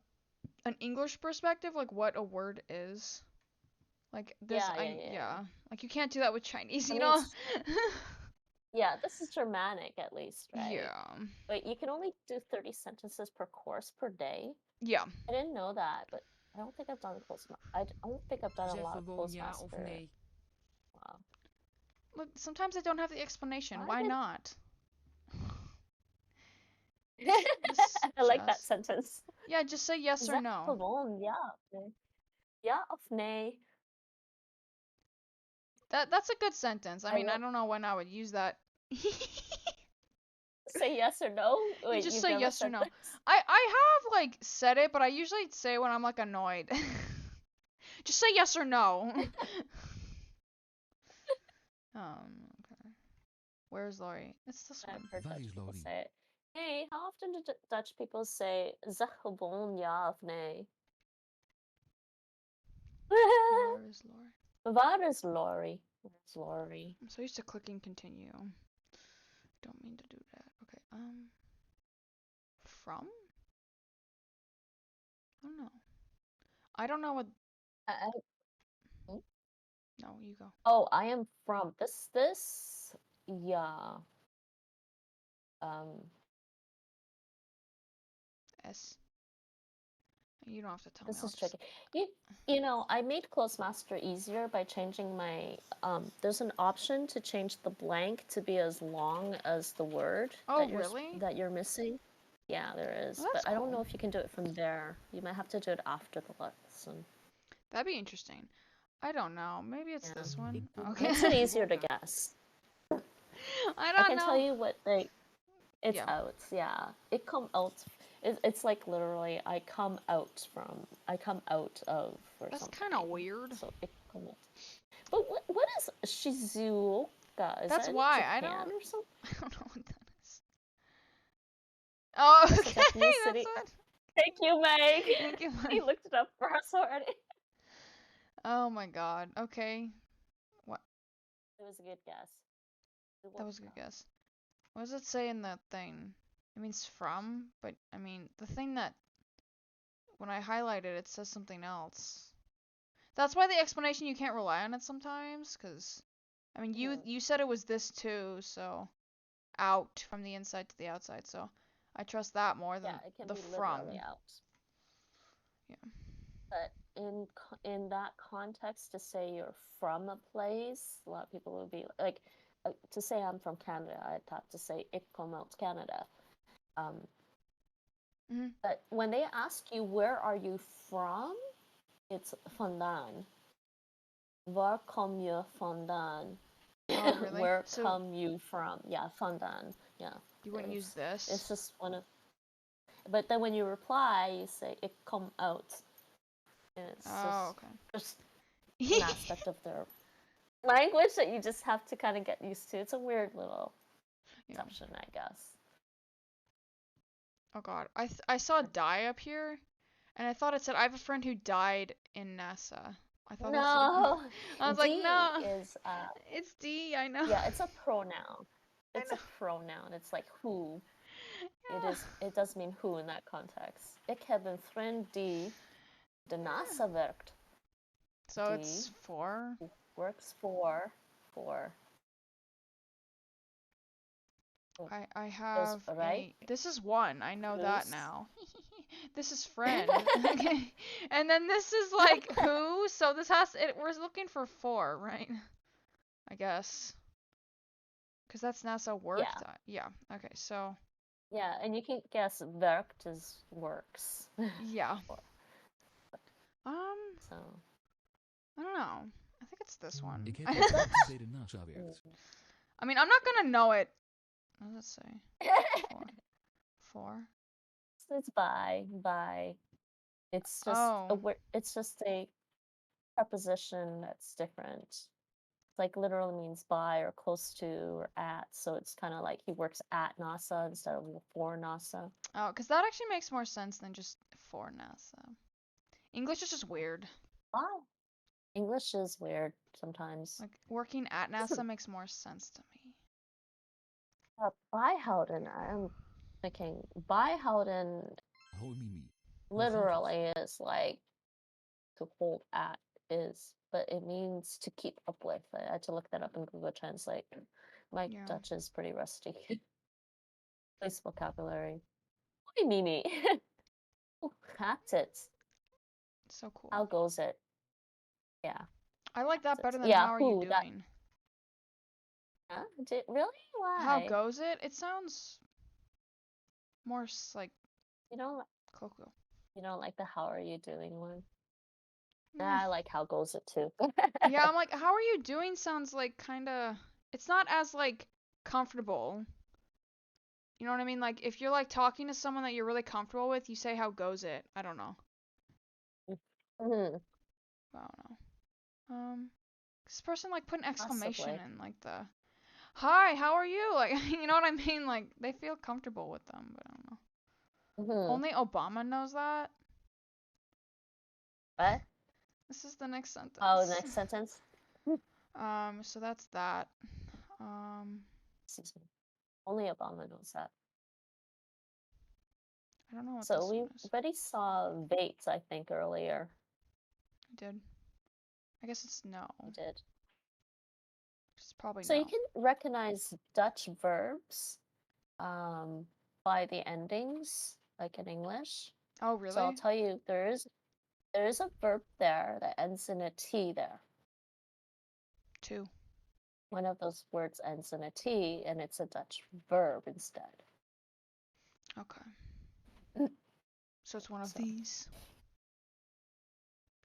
an English perspective like what a word is. Like this Yeah. Like you can't do that with Chinese, you I mean, know? Yeah, this is Germanic at least, right? Yeah. But you can only do 30 sentences per course per day. Yeah. I didn't know that, but I don't think I've done I don't think I've done a Zeg lot of gewoon ja of Postmaster. nee. Wow. Look, sometimes I don't have the explanation. Why Why did- not? I like that Just- sentence. Yeah, just say yes or Zeg no. gewoon ja of nee. Ja of nee. That's a good sentence. I I mean, I love- don't know when I would use that. Say yes or no? Wait, just you've say never yes or said no. this? I have like said it, but I usually say when I'm like annoyed. Just say yes or no. Okay. Where's Lori? It's this I've one. heard Waar Dutch is people Lori? say it. Hey, how often do Dutch people say zeg gewoon ja of nee? Where is Lori? Waar is Lori? Where's Lori? I'm so used to clicking continue. Don't mean to do that. Okay. From? I don't know. I don't know what. I- No, you go. Oh, I am from this. Yeah. S. You don't have to tell me. This I'll is just. tricky. You know, I made Close Master easier by changing my there's an option to change the blank to be as long as the word Oh, really? that you're missing. Yeah, there is. Well, that's But I don't know cool. if you can do it from there. You might have to do it after the lesson. That'd be interesting. I don't know. Maybe it's Yeah. this one. Okay. Makes it easier to guess. I I don't can know. tell you what they it's Yeah. out. Yeah. It come out. It's like literally I come out of or That's something. kind of weird. So it come out. But what is Shizuoka? Is That's that in why I Japan don't. or something? I don't know what that is. Oh, That's okay. a Japanese That's city. what. Thank you, Meg. Thank you, He Mike. looked it up for us already. Oh my God. Okay. What? It was a good guess. That was a good guess. What does it say in that thing? It means from, but I mean the thing that when I highlight it, it says something else. That's why the explanation you can't rely on it sometimes, because I mean you said it was this too, so out from the inside to the outside, so I trust that more than Yeah, it can the be from. literally out. Yeah. But in that context, to say you're from a place, a lot of people would be like, to say I'm from Canada, I'd have to say ik kom uit Canada. But when they ask you where are you from, it's vandaan. Waar kom je vandaan? Oh really? Where So come you from? Yeah, vandaan. Yeah. you wouldn't use this? It's just one of. But then when you reply, you say ik kom uit. And it's just an aspect of their language that you just have to kind of get used to. It's a weird little exception, I guess. Oh God, I saw die up here, and I thought it said I have a friend who died in NASA. I thought that's what it No, I was D like, no, is it's D. I know. yeah, it's a pronoun. I It's know. a pronoun. It's like who. Yeah. It does mean who in that context. Ik heb een vriend die de NASA werkt. So Die it's 4. works for I have right? this is 1. I know that Who's now. This is friend. Okay. And then this is like who? So this we're looking for 4, right? I guess. Cuz that's NASA work. Yeah. Okay. So yeah, and you can guess werkt is works. yeah. So I don't know. I think it's this one. Ik heb het tweede NASA werkt. I mean, I'm not gonna know it. What does it say? 4. it's by. It's just Oh. it's just a preposition that's different. Like literally means by or close to or at. So it's kind of like he works at NASA instead of for NASA. Oh, because that actually makes more sense than just for NASA. English is just weird. Wow. English is weird sometimes. Like working at NASA makes more sense to me. Bijhouden, I'm thinking bijhouden Hoi Mimi. literally is like to hold at is, but it means to keep up with. I had to look that up in Google Translate. My Dutch is pretty rusty. Place vocabulary. Hoi Mimi. Hoe gaat het? So cool. How goes it? Yeah. I like that better than yeah, how are who, you doing? Really? Why? How goes it? It sounds more like You don't Coco. You don't like the how are you doing one? Yeah. I like how goes it too. Yeah, I'm like, how are you doing sounds like kinda it's not as like comfortable. You know what I mean? Like if you're like talking to someone that you're really comfortable with, you say how goes it. I don't know. Mhm. I don't know. This person like put an exclamation Possibly. in like the hi, how are you? Like you know what I mean? Like they feel comfortable with them, but I don't know. Mhm. Only Obama knows that. What? This is the next sentence. Oh, next sentence. So that's that. Excuse me. Only Obama knows that. I don't know what So this we one is. already saw Vates, I think, earlier. I did. I guess it's no. You did. It's probably So no. you can recognize Dutch verbs by the endings, like in English. Oh, So I'll really? tell you, there is a verb there that ends in a T there. 2. One of those words ends in a T, and it's a Dutch verb instead. Okay. So it's one of So, these.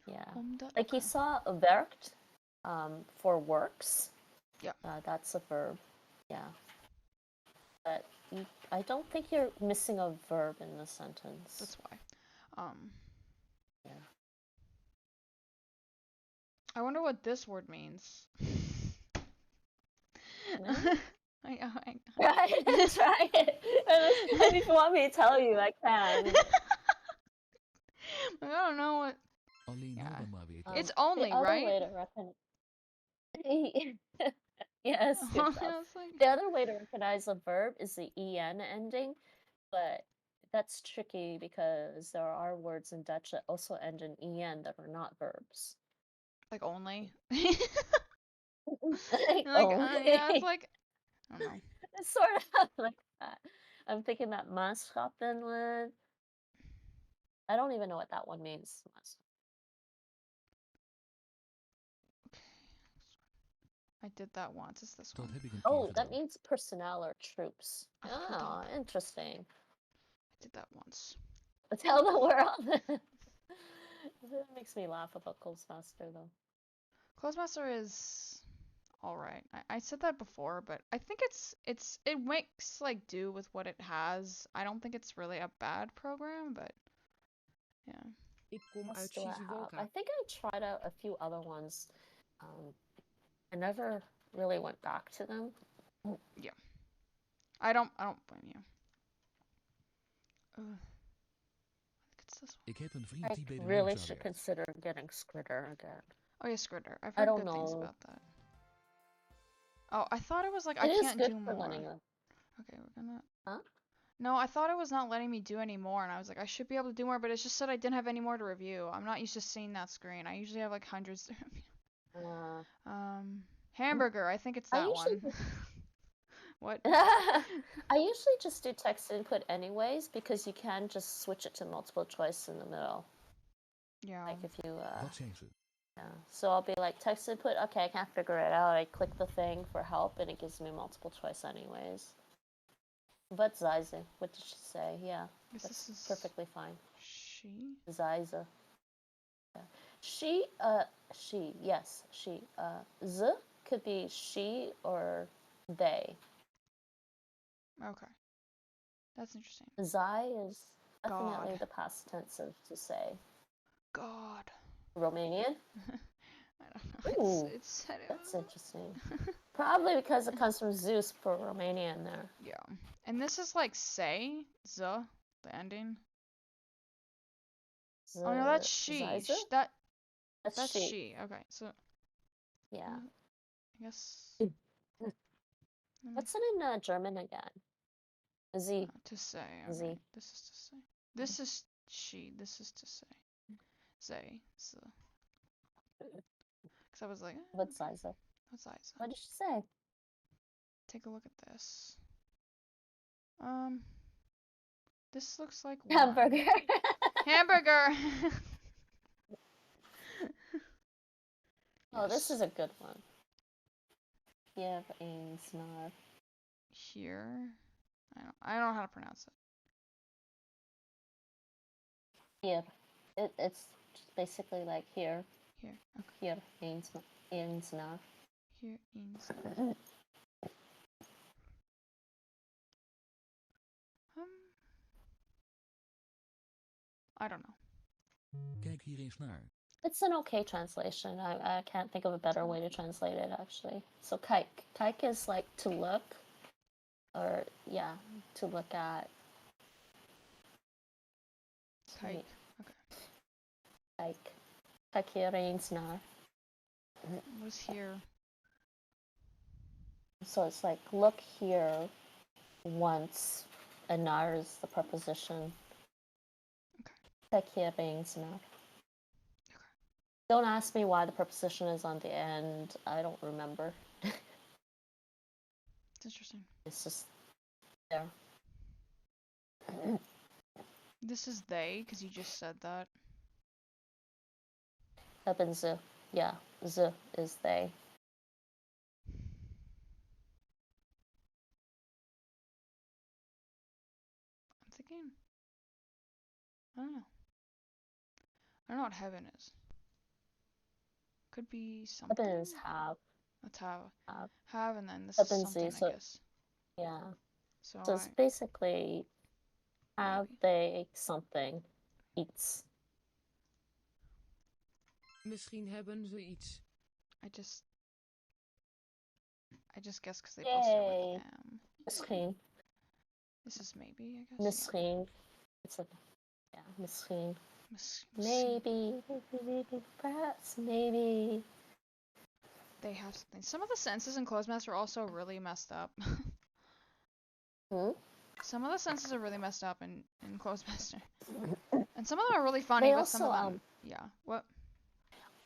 yeah. Dutch. Like you Okay. saw werkt for works. Yeah. That's a verb. Yeah. But I don't think you're missing a verb in the sentence. That's why. Yeah. I wonder what this word means. No? I Try it. Try it. And if you want me to tell you, I can. I don't know what. Alleen Ja. hou dan maar weer It's terug. only, the other right? way to recognize. Yes, good job. I was like, The other way to recognize a verb is the en ending, but that's tricky because there are words in Dutch that also end in en that are not verbs. like only. Like, Yeah, it's like I don't know. it's sort of like that. I'm thinking that manschappen. I don't even know what that one means. I did that once. It's this Dat one. heb ik een keer Oh, gedaan. that means personnel or troops. Oh, Oh, hold up. interesting. I did that once. Tell the world. That makes me laugh about Ghostmaster though. Closemaster is all right. I said that before, but I think it makes like do with what it has. I don't think it's really a bad program, but yeah. Ik kom What else uit do I have? Shizuoka. I think I tried out a few other ones. I never really went back to them. Yeah. I don't blame you. I think it's this one. Ik heb een vriend I die bij de really NASA should werkt. consider getting Scritter again. Oh yeah, Skritter. I've I heard don't good things know. about that. Oh, I thought it was like It I is can't good do for more. learning them. Okay, we're gonna. Huh? No, I thought it was not letting me do any more, and I was like, I should be able to do more, but it just said I didn't have any more to review. I'm not used to seeing that screen. I usually have like hundreds to review. Hamburger. I think it's I that usually one. What? I usually just do text input anyways because you can just switch it to multiple choice in the middle. Yeah. Like if you Wat zijn ze? yeah. So I'll be like text input, okay, I can't figure it out. I click the thing for help and it gives me multiple choice anyways. But Ziza, what did she say? Yeah, Guess that's this is perfectly fine. she. Ziza. Yeah. She, yes, she. Z could be she or they. Okay. That's interesting. Zai is definitely God. the past tense of to say. God. Romanian? I don't know. Ooh, It's said it. that's interesting. Probably because it comes from Zeus for Romanian there. Yeah. And this is like say, the ending. Oh no, that's she. Ziza? That's she. she. Okay, so Yeah. I guess What's it in German again? Z. to say. Z. Okay. This is to say. This is she. This is to say. Say. So. Because I was like, What's Ziza? what's Isa? What did she say? Take a look at this. This looks like Hamburger. Hamburger. Oh, this Yes. is a good one. Give a snar. Here. I don't know how to pronounce it. Here. It's just basically like here. Here. Okay. Here. In snar. Here in. I don't know. Kijk hier eens naar. It's an okay translation. I can't think of a better way to translate it actually. So kike. Kike is like to look. Or yeah, to look at. Kike. Okay. Kike. Kike hier in snar. What is here? So it's like look here once, and nar is the preposition. Okay. Kijk hierheen naar. Don't ask me why the preposition is on the end. I don't remember. It's interesting. It's just there. This is they, because you just said that. Haben sie. Yeah, z is they. I'm thinking. I don't know. I don't know what heaven is. Could be something. Haben is have. Let's have. Have. Have, and then this Haben is something, sie, so I guess. yeah. So So it's basically have maybe. they something. Eats. Misschien hebben ze iets. I just guess because they both start with Yay. M. Misschien. This is maybe, I guess. Misschien. It's a yeah, misschien. Yeah. Maybe, perhaps, maybe. They have something. Some of the sentences in Clothesmaster are also really messed up. Hmm? Some of the sentences are really messed up in Clothesmaster. And some of them are really funny, They but some of also, them, yeah. What?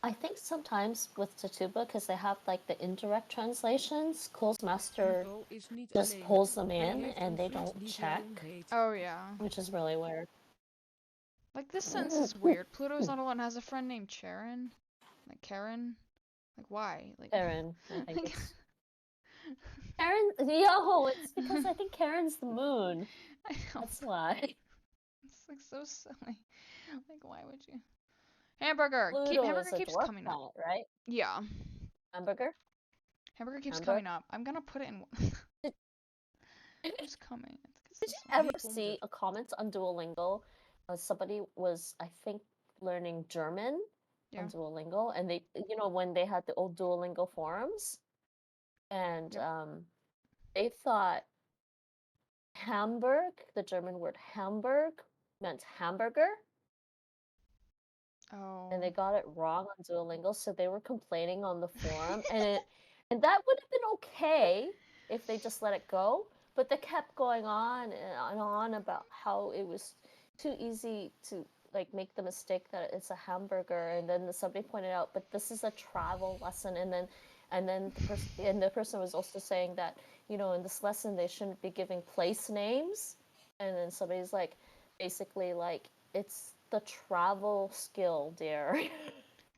I think sometimes with Tatuba, because they have like the indirect translations, Closemaster Pluto is niet just alleen. pulls them Hij in heeft and een they vriend don't die check, Sharon heet. Oh, yeah. which is really weird. Like, this sentence is weird. Pluto's not alone, has a friend named Charon. Like, Karen. Like, why? Like, Karen, I think like, it's Karen. Yo, it's because I think Karen's the moon. I know. That's why. It's like so silly. Like, why would you? Hamburger. Pluto Hamburger is a keeps dwarf coming up. planet, right? Yeah. Hamburger. Hamburger keeps Hamburg? coming up. I'm gonna put it in. Who's coming? It's Did this you one. ever Wie komt see er? a comment on Duolingo? Somebody was, I think, learning German Yeah. on Duolingo, and they, when they had the old Duolingo forums, and Yep. they thought Hamburg, the German word Hamburg, meant hamburger, Oh. and they got it wrong on Duolingo, so they were complaining on the forum, and that would have been okay if they just let it go, but they kept going on and on about how it was too easy to like make the mistake that it's a hamburger, and then somebody pointed out, but this is a travel lesson, and then the person was also saying that in this lesson they shouldn't be giving place names, and then somebody's like basically like it's the travel skill, dear.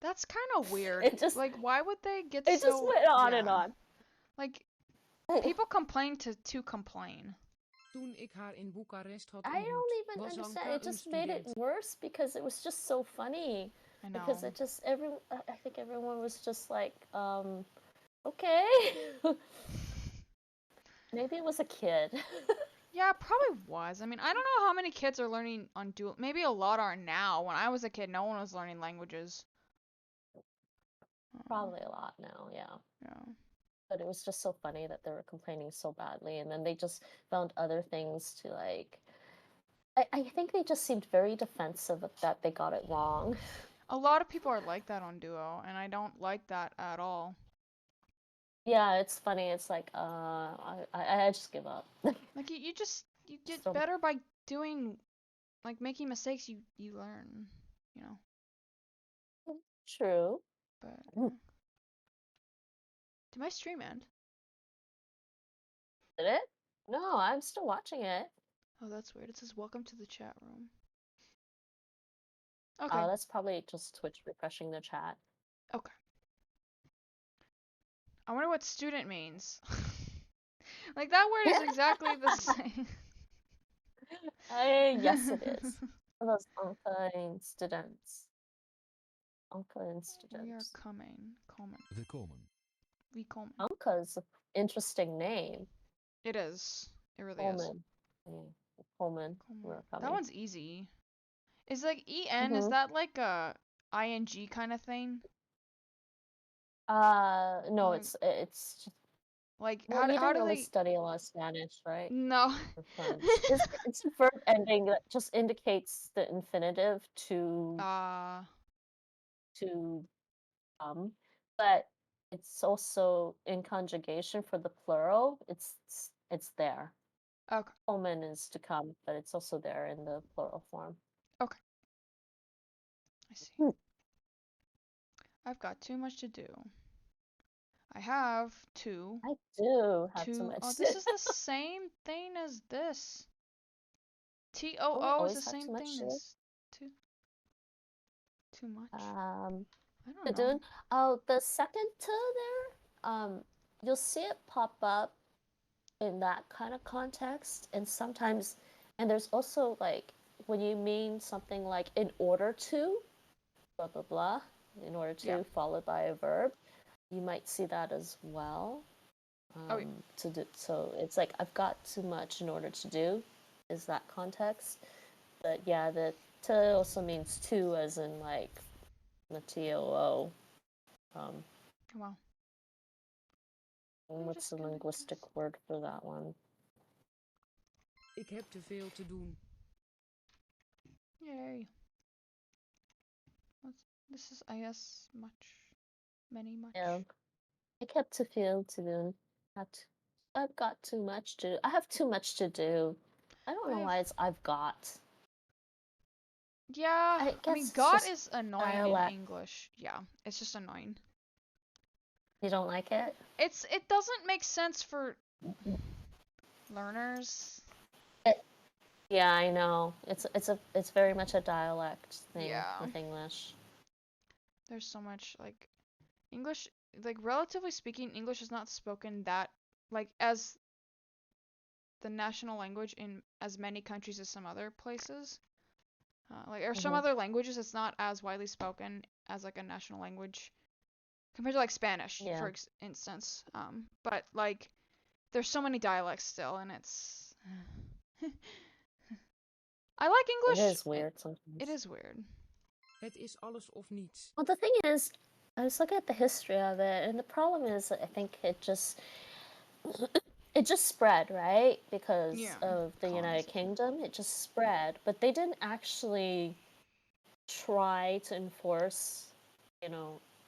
That's kind of weird. It just Like, why would they get it so? just went on and yeah. on. Like, people complain to complain. Toen ik haar in Boekarest had I ontmoet, don't even was understand. Anka It een just made it student. worse because it was just so funny. I know. Because it just I think everyone was just like, okay. Maybe it was a kid. Yeah, it probably was. I mean, I don't know how many kids are learning on dual. Maybe a lot are now. When I was a kid, no one was learning languages. Probably a lot now, yeah. Yeah. But it was just so funny that they were complaining so badly, and then they just found other things to like. I think they just seemed very defensive that they got it wrong. A lot of people are like that on Duo, and I don't like that at all. Yeah, it's funny. It's like, I just give up. Like, you get So- better by doing, like, making mistakes. You learn, you know. True. But Mm. did my stream end? Did it? No, I'm still watching it. Oh, that's weird. It says welcome to the chat room. Okay. That's probably just Twitch refreshing the chat. Okay. I wonder what student means. Like, that word is exactly the same. Yes, it is. Those online students. Online We are students. coming. We komen. We come. Anka's an interesting name. It is. It really is. Coleman. Yeah, Coleman. We're That coming. one's easy. Is like EN, is that like a ING kind of thing? No, Like- it's just, Like, well, how you do didn't really they? study a lot of Spanish, right? No. Or French. It's a verb ending that just indicates the infinitive to but it's also in conjugation for the plural. It's there. Okay. Coleman is to come, but it's also there in the plural form. I see. Hmm. I've got too much to do. I have two. I do have too Two. much Oh, to this do. is the same thing as this. Don't we TOO is the always have same too much thing to do? as too much. I To don't know. do. Oh, the second to there, you'll see it pop up in that kind of context, and sometimes, and there's also like when you mean something like in order to, blah blah blah, in order to Yeah. followed by a verb, you might see that as well. Oh, yeah. To do, so it's like I've got too much in order to do, is that context. But yeah, the to also means to, as in like the TOO. Wow. I'm What's just the gonna linguistic guess. word for that one? Ik heb te veel te doen. Yay. This is, I guess, much. Yeah, I kept to feel to do. I've got too much to do. I have too much to do. I don't know why it's I've got. Yeah, I I guess mean, it's got just is annoying in dialect. English. Yeah, it's just annoying. You don't like it? It doesn't make sense for learners. Yeah, I know. It's very much a dialect thing Yeah. with English. There's so much like English, like relatively speaking, English is not spoken that like as the national language in as many countries as some other places. Like or some other languages, it's not as widely spoken as like a national language compared to like Spanish, Yeah. for instance. But like there's so many dialects still, and it's. I like English. It is weird sometimes. It is weird. Het is alles of niets. Well, the thing is, I was looking at the history of it, and the problem is that I think it just spread, right? Because Yeah, of the United Kingdom, it just spread. But they didn't actually try to enforce,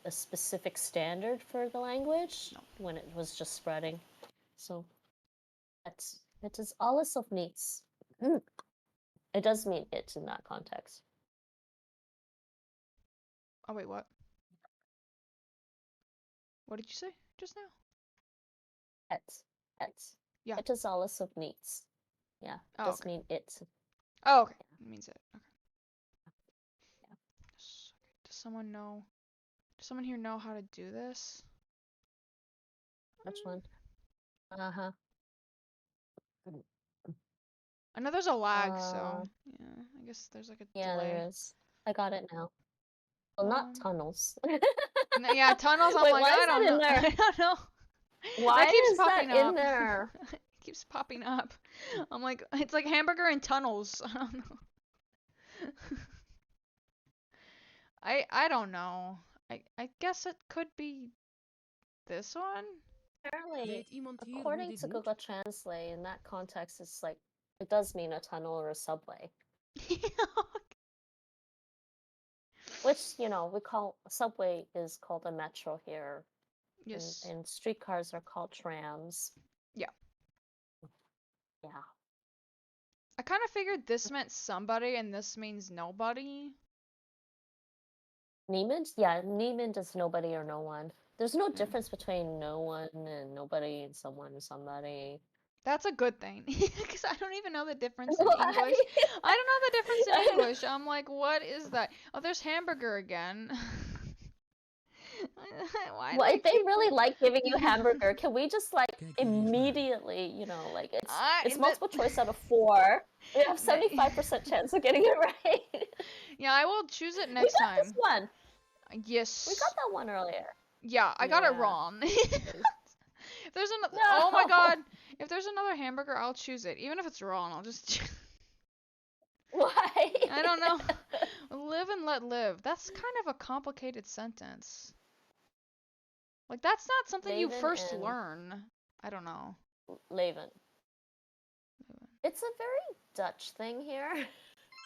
a specific standard for the language when it was just spreading. So it is alles of niets. It does mean it in that context. Oh wait, what? What did you say just now? Et. Yeah. It is alles of niets. Yeah, it does mean it. Oh, okay. It means it. Okay. Yeah. Does someone know? Does someone here know how to do this? Which one? Uh-huh. I know there's a lag, so yeah, I guess there's like a Yeah, delay. there is. I got it now. Well, not tunnels. Yeah, tunnels. I'm Wait, like, why I is don't that in know. there? I don't know. Why That keeps is that popping in up. there? It keeps popping up. I'm like, it's like hamburger and tunnels. I don't know. I don't know. I guess it could be this one. Apparently, Weet iemand hier hoe according dit to moet? Google Translate, in that context, it's like it does mean a tunnel or a subway. Which, we call subway is called a metro here. Yes. And streetcars are called trams. Yeah. Yeah. I kind of figured this meant somebody and this means nobody. Niemand? Yeah, Niemand is nobody or no one. There's no difference between no one and nobody and someone and somebody. That's a good thing, because I don't even know the difference in English. I don't know the difference in English. I'm like, what is that? Oh, there's hamburger again. Why Well, if they keep... really like giving you hamburger, can we just like immediately, like it's multiple choice out of 4. We have 75% chance of getting it right. Yeah, I will choose it next time. We got this one. Yes. We got that one earlier. Yeah, I got it wrong. If there's another, oh my god, if there's another hamburger, I'll choose it. Even if it's wrong, I'll just. Why? I don't know. Live and let live. That's kind of a complicated sentence. Like that's not something you Leven first and learn. I don't know. Leven. It's a very Dutch thing here.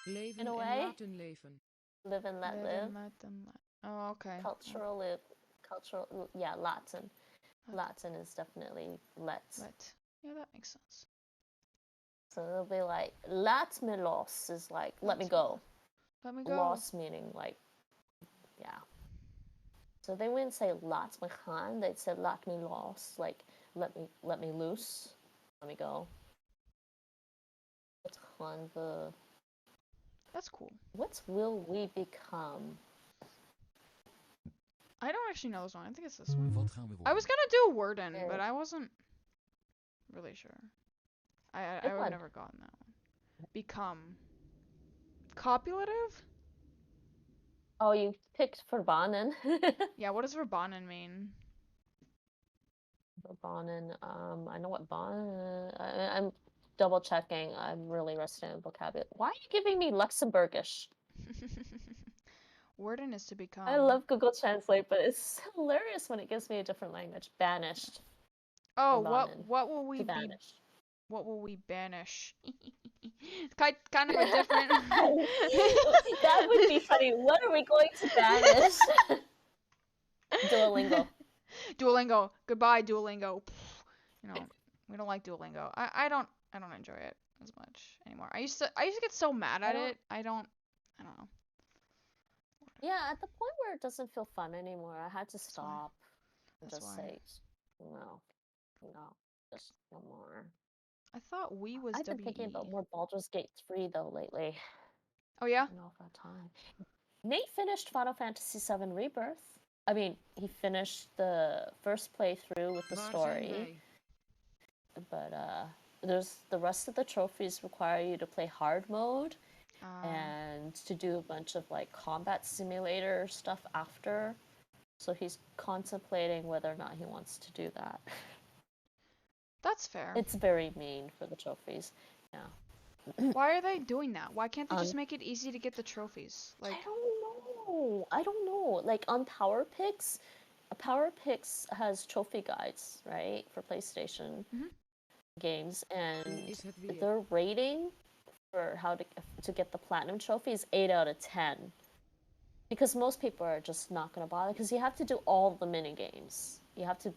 Leven in a en way. laten leven. Live and let Live live. and let them let. Oh, okay. Cultural, yeah, Latin. Latin is definitely let. Let. Yeah, that makes sense. So it'll be like, laat me los is like, let me go. Let me go. Los meaning like, yeah. So they wouldn't say "Laat me gaan," they'd say "Laat me los," like let me loose, let me go. Laat gaan we. That's cool. What will we become? I don't actually know this one. I think it's this one. Wat gaan we I was worden? gonna do Worden, Yeah. but I wasn't really sure. I Good would one. never gotten that one. Become. Copulative? Oh, you picked verbannen. Yeah, what does Verbannen mean? Verbannen. I know what I'm double checking. I'm really rusty in vocabulary. Why are you giving me Luxembourgish? Worden is to become. I love Google Translate, but it's hilarious when it gives me a different language. Banished. Oh, Verbannen. what will we To be? banish. What will we banish? It's kind of a different. That would be funny. What are we going to banish? Duolingo. Duolingo. Goodbye, Duolingo. You know, we don't like Duolingo. I don't enjoy it as much anymore. I used to get so mad at it. I don't know. Yeah, at the point where it doesn't feel fun anymore, I had to why. stop and That's just why. say, no, just no more. I thought we was I've been thinking about WE. more Baldur's Gate 3 though lately. Oh yeah? I don't know if I have time. Nate finished Final Fantasy VII Rebirth. I mean, he finished the first playthrough with the Waar zijn story, wij? but there's the rest of the trophies require you to play hard mode and to do a bunch of like combat simulator stuff after. So he's contemplating whether or not he wants to do that. That's fair. It's very mean for the trophies. Yeah. Why are they doing that? Why can't they just make it easy to get the trophies? Like, I don't know. Like on Power Picks has trophy guides, right, for PlayStation games, and Is het weer? their rating for how to get the platinum trophy is 8 out of 10. Because most people are just not gonna bother. Because you have to do all the mini games. You have to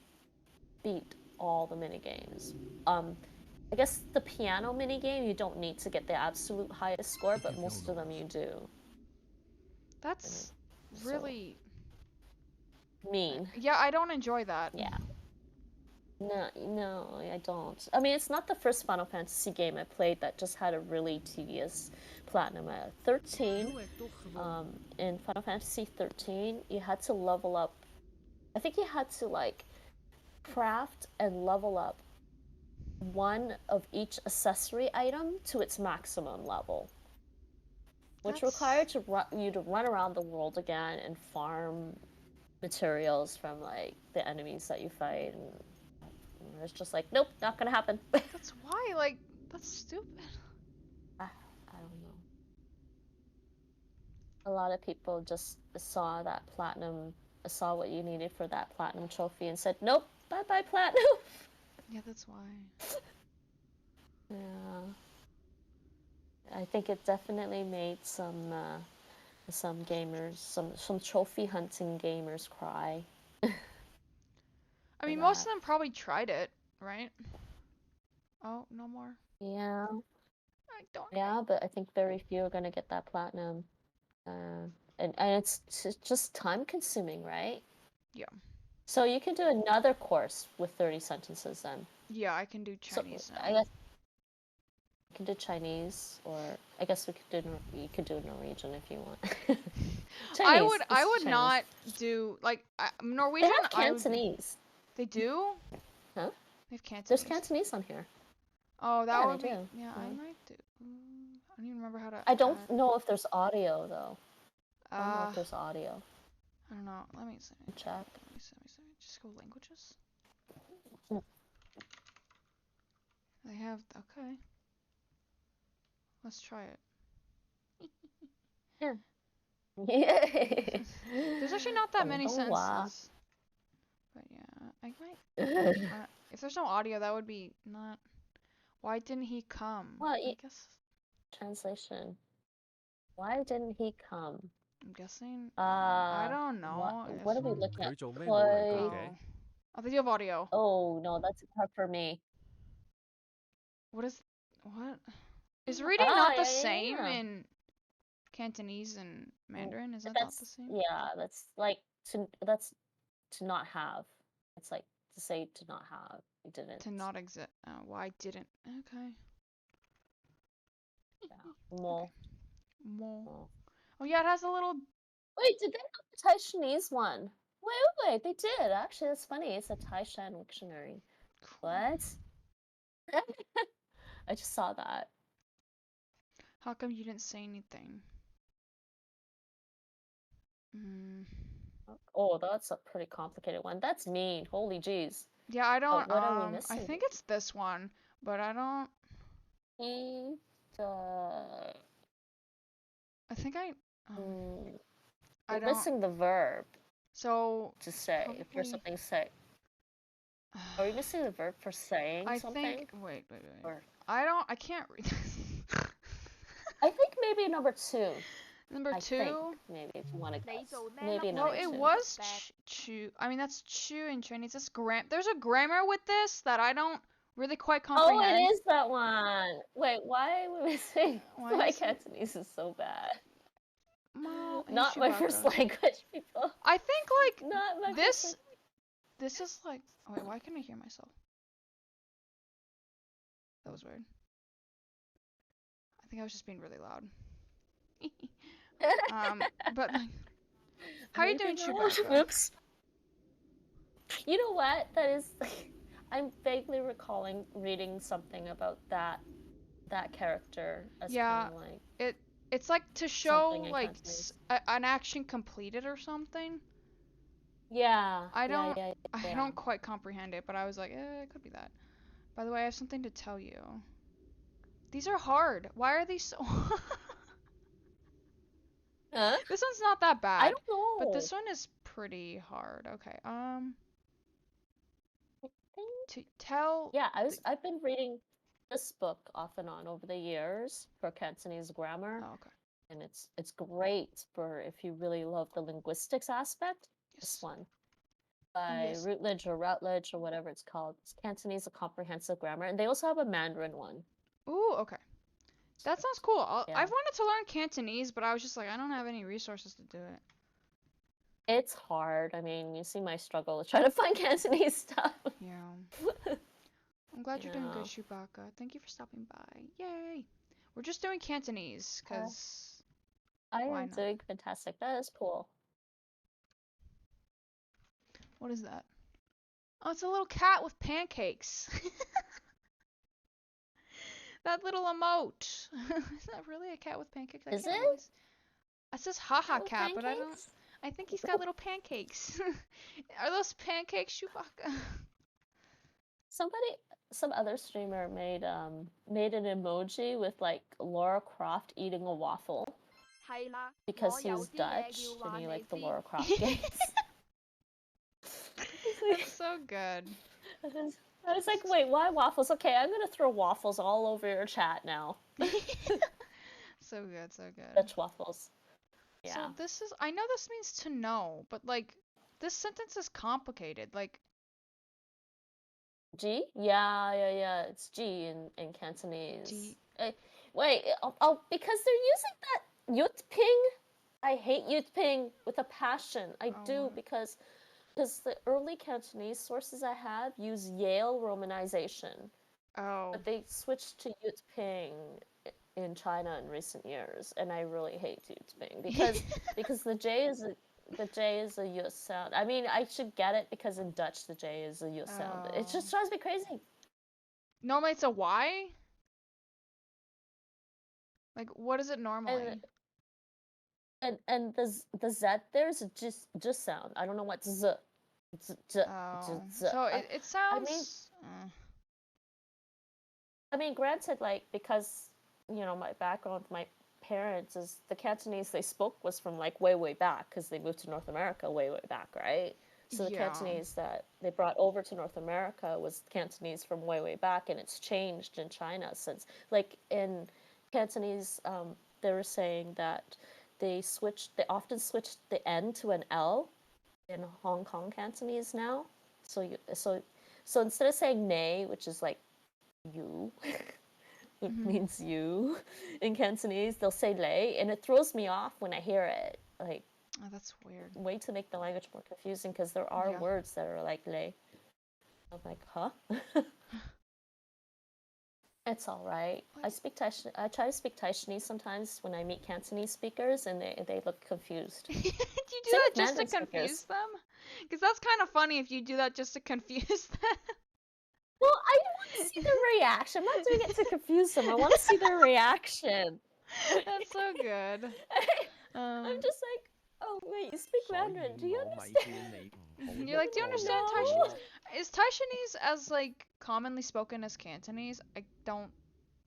beat all the mini games. I guess the piano mini game you don't need to get the absolute highest score, but most of them you do. that's So- really Mean. Yeah, I don't enjoy that. Yeah. No, I don't. I mean, it's not the first Final Fantasy game I played that just had a really tedious platinum. 13, Doe het toch gewoon. in Final Fantasy 13, you had to level up. I think you had to like craft and level up one of each accessory item to its maximum level, which required you to run around the world again and farm materials from like the enemies that you fight, and it's just like, nope, not gonna happen. That's why, like, that's stupid. I don't know. A lot of people just saw what you needed for that platinum trophy and said, nope, bye bye platinum. Yeah, that's why. Yeah. I think it definitely made some gamers, some trophy hunting gamers cry. I mean, most of them probably tried it, right? Oh, no more. Yeah. I don't. Yeah, but I think very few are gonna get that platinum. And it's just time consuming, right? Yeah. So you can do another course with 30 sentences then. Yeah, I can do Chinese now. I guess you can do Chinese, or I guess you could do Norwegian if you want. Chinese, I would Chinese. not do like Norwegian. They have Cantonese. They do? Huh? They have Cantonese. There's Cantonese on here. Oh, that Yeah, would they be. do. Yeah, I might do. I don't even remember how to. I don't know if there's audio though. I don't know if Uh, there's audio. I don't know. Let me see. Check. Let me see. Just go languages. Mm. They have. Okay. Let's try it. Yay! There's actually not that many sentences. But yeah, I might. If there's no audio, that would be not. Why didn't he come? Well, I guess. Translation. Why didn't he come? I'm guessing. I don't know. What are we looking at? 佢做咩冇嚟Oh.講嘅？ Oh, they do have audio. Oh no, that's hard for me. What? Is reading not the yeah, same yeah. in Cantonese and Mandarin? Is that not That's the same? yeah, that's like That's to not have. It's like to say to not have. You didn't. To not exist. Why didn't? Okay. Yeah. More. More. Oh yeah, it has a little. Wait, did they have the Taishanese one? Wait, they did. Actually, that's funny. It's a Taishan dictionary. What? I just saw that. How come you didn't say anything? Oh, that's a pretty complicated one. That's mean. Holy jeez. Yeah, I don't. What are we I missing? think it's this one, but I don't. I think I. I We're don't. missing the verb So. to say for Probably. something say. Are we missing the verb for saying I something? think. Wait. Or... I can't read this. I think maybe number 2. Number I 2. think, maybe if you want to guess. Maybe Well, number it 2. was chu. I mean, that's chu in Chinese. There's a grammar with this that I don't really quite comprehend. Oh, it is that one. Wait, why are we missing? Why is Cantonese is so bad. Well, Not my first language, people. I think like Not my this. This is like. Oh wait, why can't I hear myself? That was weird. I think I was just being really loud. But like, how are you doing, Chewbacca? Oops. You know what? That is. I'm vaguely recalling reading something about that character as kind of like. It's like to show like an action completed or something. Yeah. I don't quite comprehend it, but I was like, it could be that. By the way, I have something to tell you. These are hard. Why are these so Huh? This one's not that bad. I don't know. But this one is pretty hard. Okay. To tell. Yeah, I've been reading this book off and on over the years for Cantonese grammar. Oh, okay. And it's great for if you really love the linguistics aspect. Yes. This one by Routledge or whatever it's called. It's Cantonese, a comprehensive grammar, and they also have a Mandarin one. Ooh, okay. That sounds cool. I've wanted to learn Cantonese, but I was just like, I don't have any resources to do it. It's hard. I mean, you see my struggle to try to find Cantonese stuff. Yeah. I'm glad you're doing good, Chewbacca. Thank you for stopping by. Yay! We're just doing Cantonese, because... I am doing fantastic. That is cool. What is that? Oh, it's a little cat with pancakes. That little emote. Is that really a cat with pancakes? Is it? It says haha cat, but I think he's got little pancakes. Are those pancakes, Chewbacca? Some other streamer made an emoji with like Laura Croft eating a waffle because he was Dutch and he liked the Laura Croft games. That's so good. I was like, wait, why waffles? Okay, I'm gonna throw waffles all over your chat now. So good, so good. Dutch waffles. Yeah. So I know this means to know, but like, this sentence is complicated. Like, G? Yeah. It's G in Cantonese. G. Wait, because they're using that Yut Ping. I hate Yut Ping with a passion. I do because the early Cantonese sources I have use Yale romanization. Oh. But they switched to Yut Ping in China in recent years, and I really hate Yut Ping because the J is a Yut sound. I mean, I should get it because in Dutch the J is a Yut sound. It just drives me crazy. Normally it's a Y? Like, what is it normally? And the Z there's a just sound. I don't know what Z. So it sounds. I mean, granted, like because my background, my parents is the Cantonese they spoke was from like way back because they moved to North America way back, right? So the Cantonese that they brought over to North America was Cantonese from way back, and it's changed in China since. Like in Cantonese, they were saying that they often switched the N to an L in Hong Kong Cantonese now. So instead of saying "nay," which is like you, it means you in Cantonese, they'll say "lei," and it throws me off when I hear it. Like, Oh, that's weird. way to make the language more confusing because there are Yeah. words that are like lei. I'm like, huh? It's all right. I try to speak Taishanese sometimes when I meet Cantonese speakers, and they look confused. Do you do Same that with just to Mandarin confuse speakers. them? Because that's kind of funny if you do that just to confuse them. Well, I want to see their reaction. I'm not doing it to confuse them. I want to see their reaction. That's so good. I'm just like, oh wait, you speak Mandarin? Do you understand? You're like, do you understand No. Taishanese? Is Taishanese as like commonly spoken as Cantonese? I don't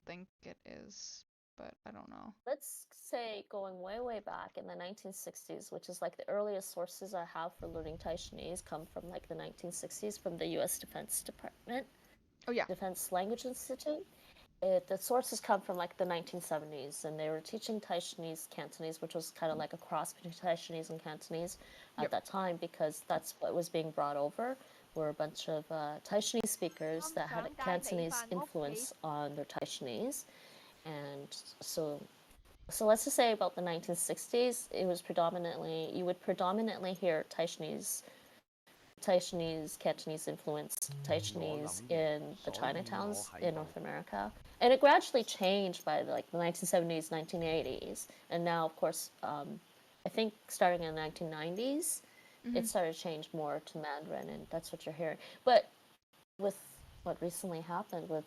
think it is, but I don't know. Let's say going way, way back in the 1960s, which is like the earliest sources I have for learning Taishanese come from like the 1960s from the U.S. Defense Department, Oh yeah. Defense Language Institute. The sources come from like the 1970s, and they were teaching Taishanese Cantonese, which was kind of like a cross between Taishanese and Cantonese at Yep. that time, because that's what was being brought over were a bunch of Taishanese speakers that had Cantonese influence on their Taishanese. And so let's just say about the 1960s, it was predominantly, you would predominantly hear Taishanese, Cantonese influence, Taishanese in the Chinatowns in North America. And it gradually changed by like the 1970s, 1980s. And now, of course, I think starting in the 1990s, it started to change more to Mandarin, and that's what you're hearing. But with what recently happened with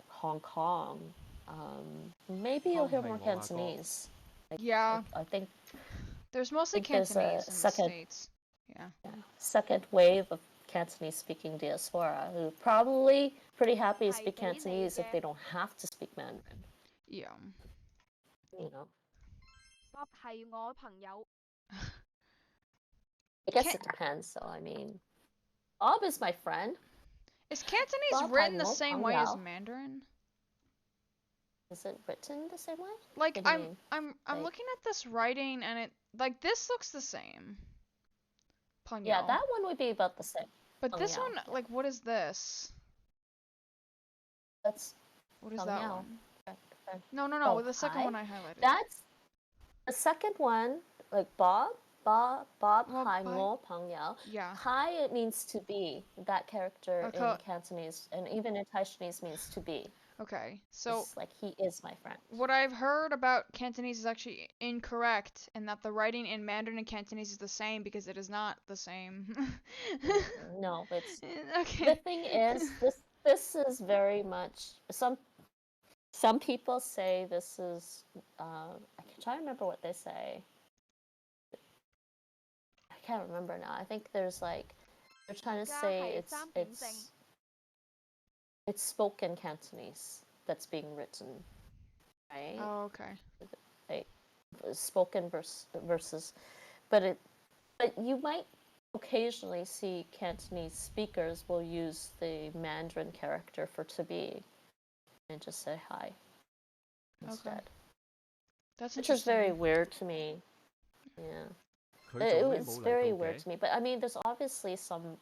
Hong Kong, maybe you'll hear more Cantonese. Like, Yeah. I think There's mostly there's a Cantonese in the States. Yeah. second wave of Cantonese speaking diaspora who probably pretty happy to speak Cantonese if they don't have to speak Mandarin. Yeah. You know, Bob 係我朋友。 I guess it depends. So I mean, Bob is my friend. Is Cantonese Bob written the 係我 same 朋 way as 友. Mandarin? Is it written the same way? Like What do you mean? I'm Like- looking at this writing and it like this looks the same. Yeah, Pangyo. that one would be about the same. But this Pangyao, one, yeah. like, what is this? That's What is that Pangyao. one? Okay. No, Oh, the second hi. one I highlighted. That's the second one, like Bob, Well, Hai, Pai- Mo, Pang Yao. Yeah. Hai, it means to be. That character Okay. in Cantonese and even in Taishanese means to be. Okay. So It's like he is my friend. what I've heard about Cantonese is actually incorrect, and that the writing in Mandarin and Cantonese is the same because it is not the same. No, it's Okay. the thing is this is very much some people say this is I can try to remember what they say. I can't remember now. I think there's like they're trying to say it's spoken Cantonese that's being written, right? Oh, okay. Like spoken versus, but you might occasionally see Cantonese speakers will use the Mandarin character for to be and just say hi instead. Okay. That's Which is interesting. very weird to me. Yeah. It was very weird to me. But I mean, there's obviously some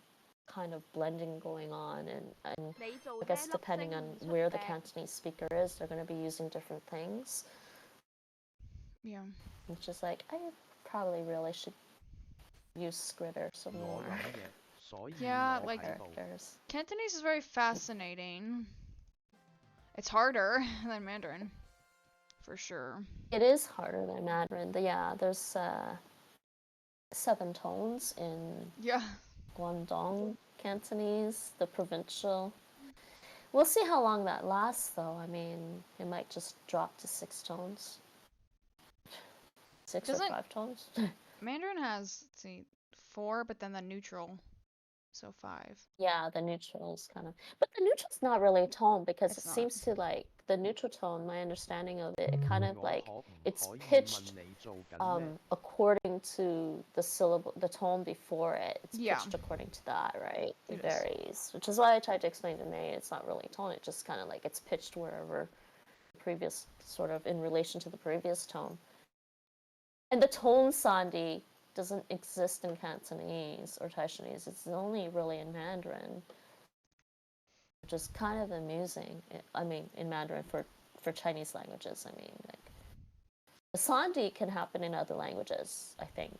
kind of blending going on, and I guess depending on where the Cantonese speaker is, they're going to be using different things. Yeah. Which is like, I probably really should use Skritter some more. Yeah, like characters. Cantonese is very fascinating. It's harder than Mandarin, for sure. It is harder than Mandarin. Yeah, there's 7 tones in Yeah. Guangdong Cantonese, the provincial. We'll see how long that lasts, though. I mean, it might just drop to 6 tones. 6 or 5 tones. Mandarin has, let's see, 4, but then the neutral, so 5. Yeah, the neutral's kind of, but the neutral's not really a tone because It's it not. seems to like the neutral tone. My understanding of it, it kind of like it's pitched according to the syllable, the tone before it. It's Yeah. pitched according to that, right? It It is. varies, which is why I tried to explain to May it's not really a tone. It just kind of like it's pitched wherever the previous sort of in relation to the previous tone. And the tone sandhi doesn't exist in Cantonese or Taishanese. It's only really in Mandarin, which is kind of amusing. I mean, in Mandarin for Chinese languages. I mean, like the sandhi can happen in other languages, I think.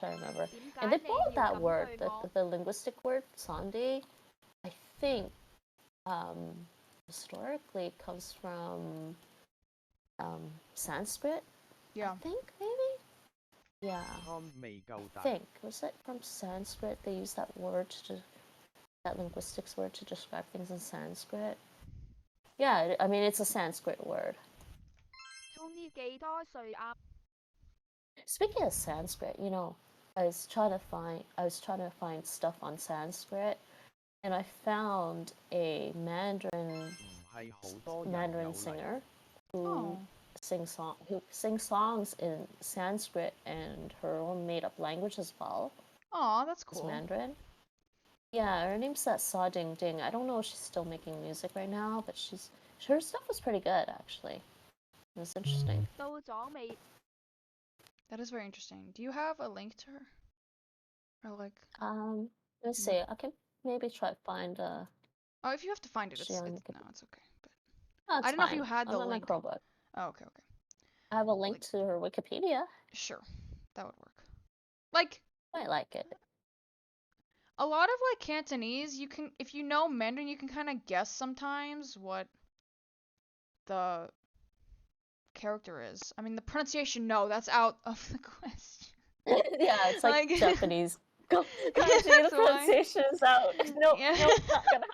I remember. 點 And 解 they 你 followed 要 that 咁 word, 對我？ the linguistic word Sunday. I think historically comes from Sanskrit. Yeah. I think maybe. Yeah. 啱未夠 I 大。 think was it from Sanskrit? They used that word that linguistics word to describe things in Sanskrit. Yeah, I mean it's a Sanskrit word. 中意幾多歲啱？ Speaking of Sanskrit, you know, I was trying to find stuff on Sanskrit, and I found a Mandarin 唔係好多人 Mandarin 有嚟。 singer who Oh. sings songs in Sanskrit and her own made-up language as well. Aw, that's It's cool. Mandarin. Yeah, her name's Sa Ding Ding. I don't know if she's still making music right now, but her stuff was pretty good actually. It was interesting. 到咗未？ That is very interesting. Do you have a link to her? Or like, Let's see. I can maybe try to find oh, if you have to find it, it's she on no, it's okay. But No, it's I don't know if you fine. had the I'm on my link. Chromebook. Oh, okay, okay. I have a link to her Wikipedia. Sure, that would work. Like I like it. a lot of like Cantonese, you can, if you know Mandarin, you can kind of guess sometimes what the character is. I mean, the pronunciation, no, that's out of the question. Yeah, it's like, Like- Japanese. Go, That's the why. pronunciation is out. No, Yeah. no, not gonna happen.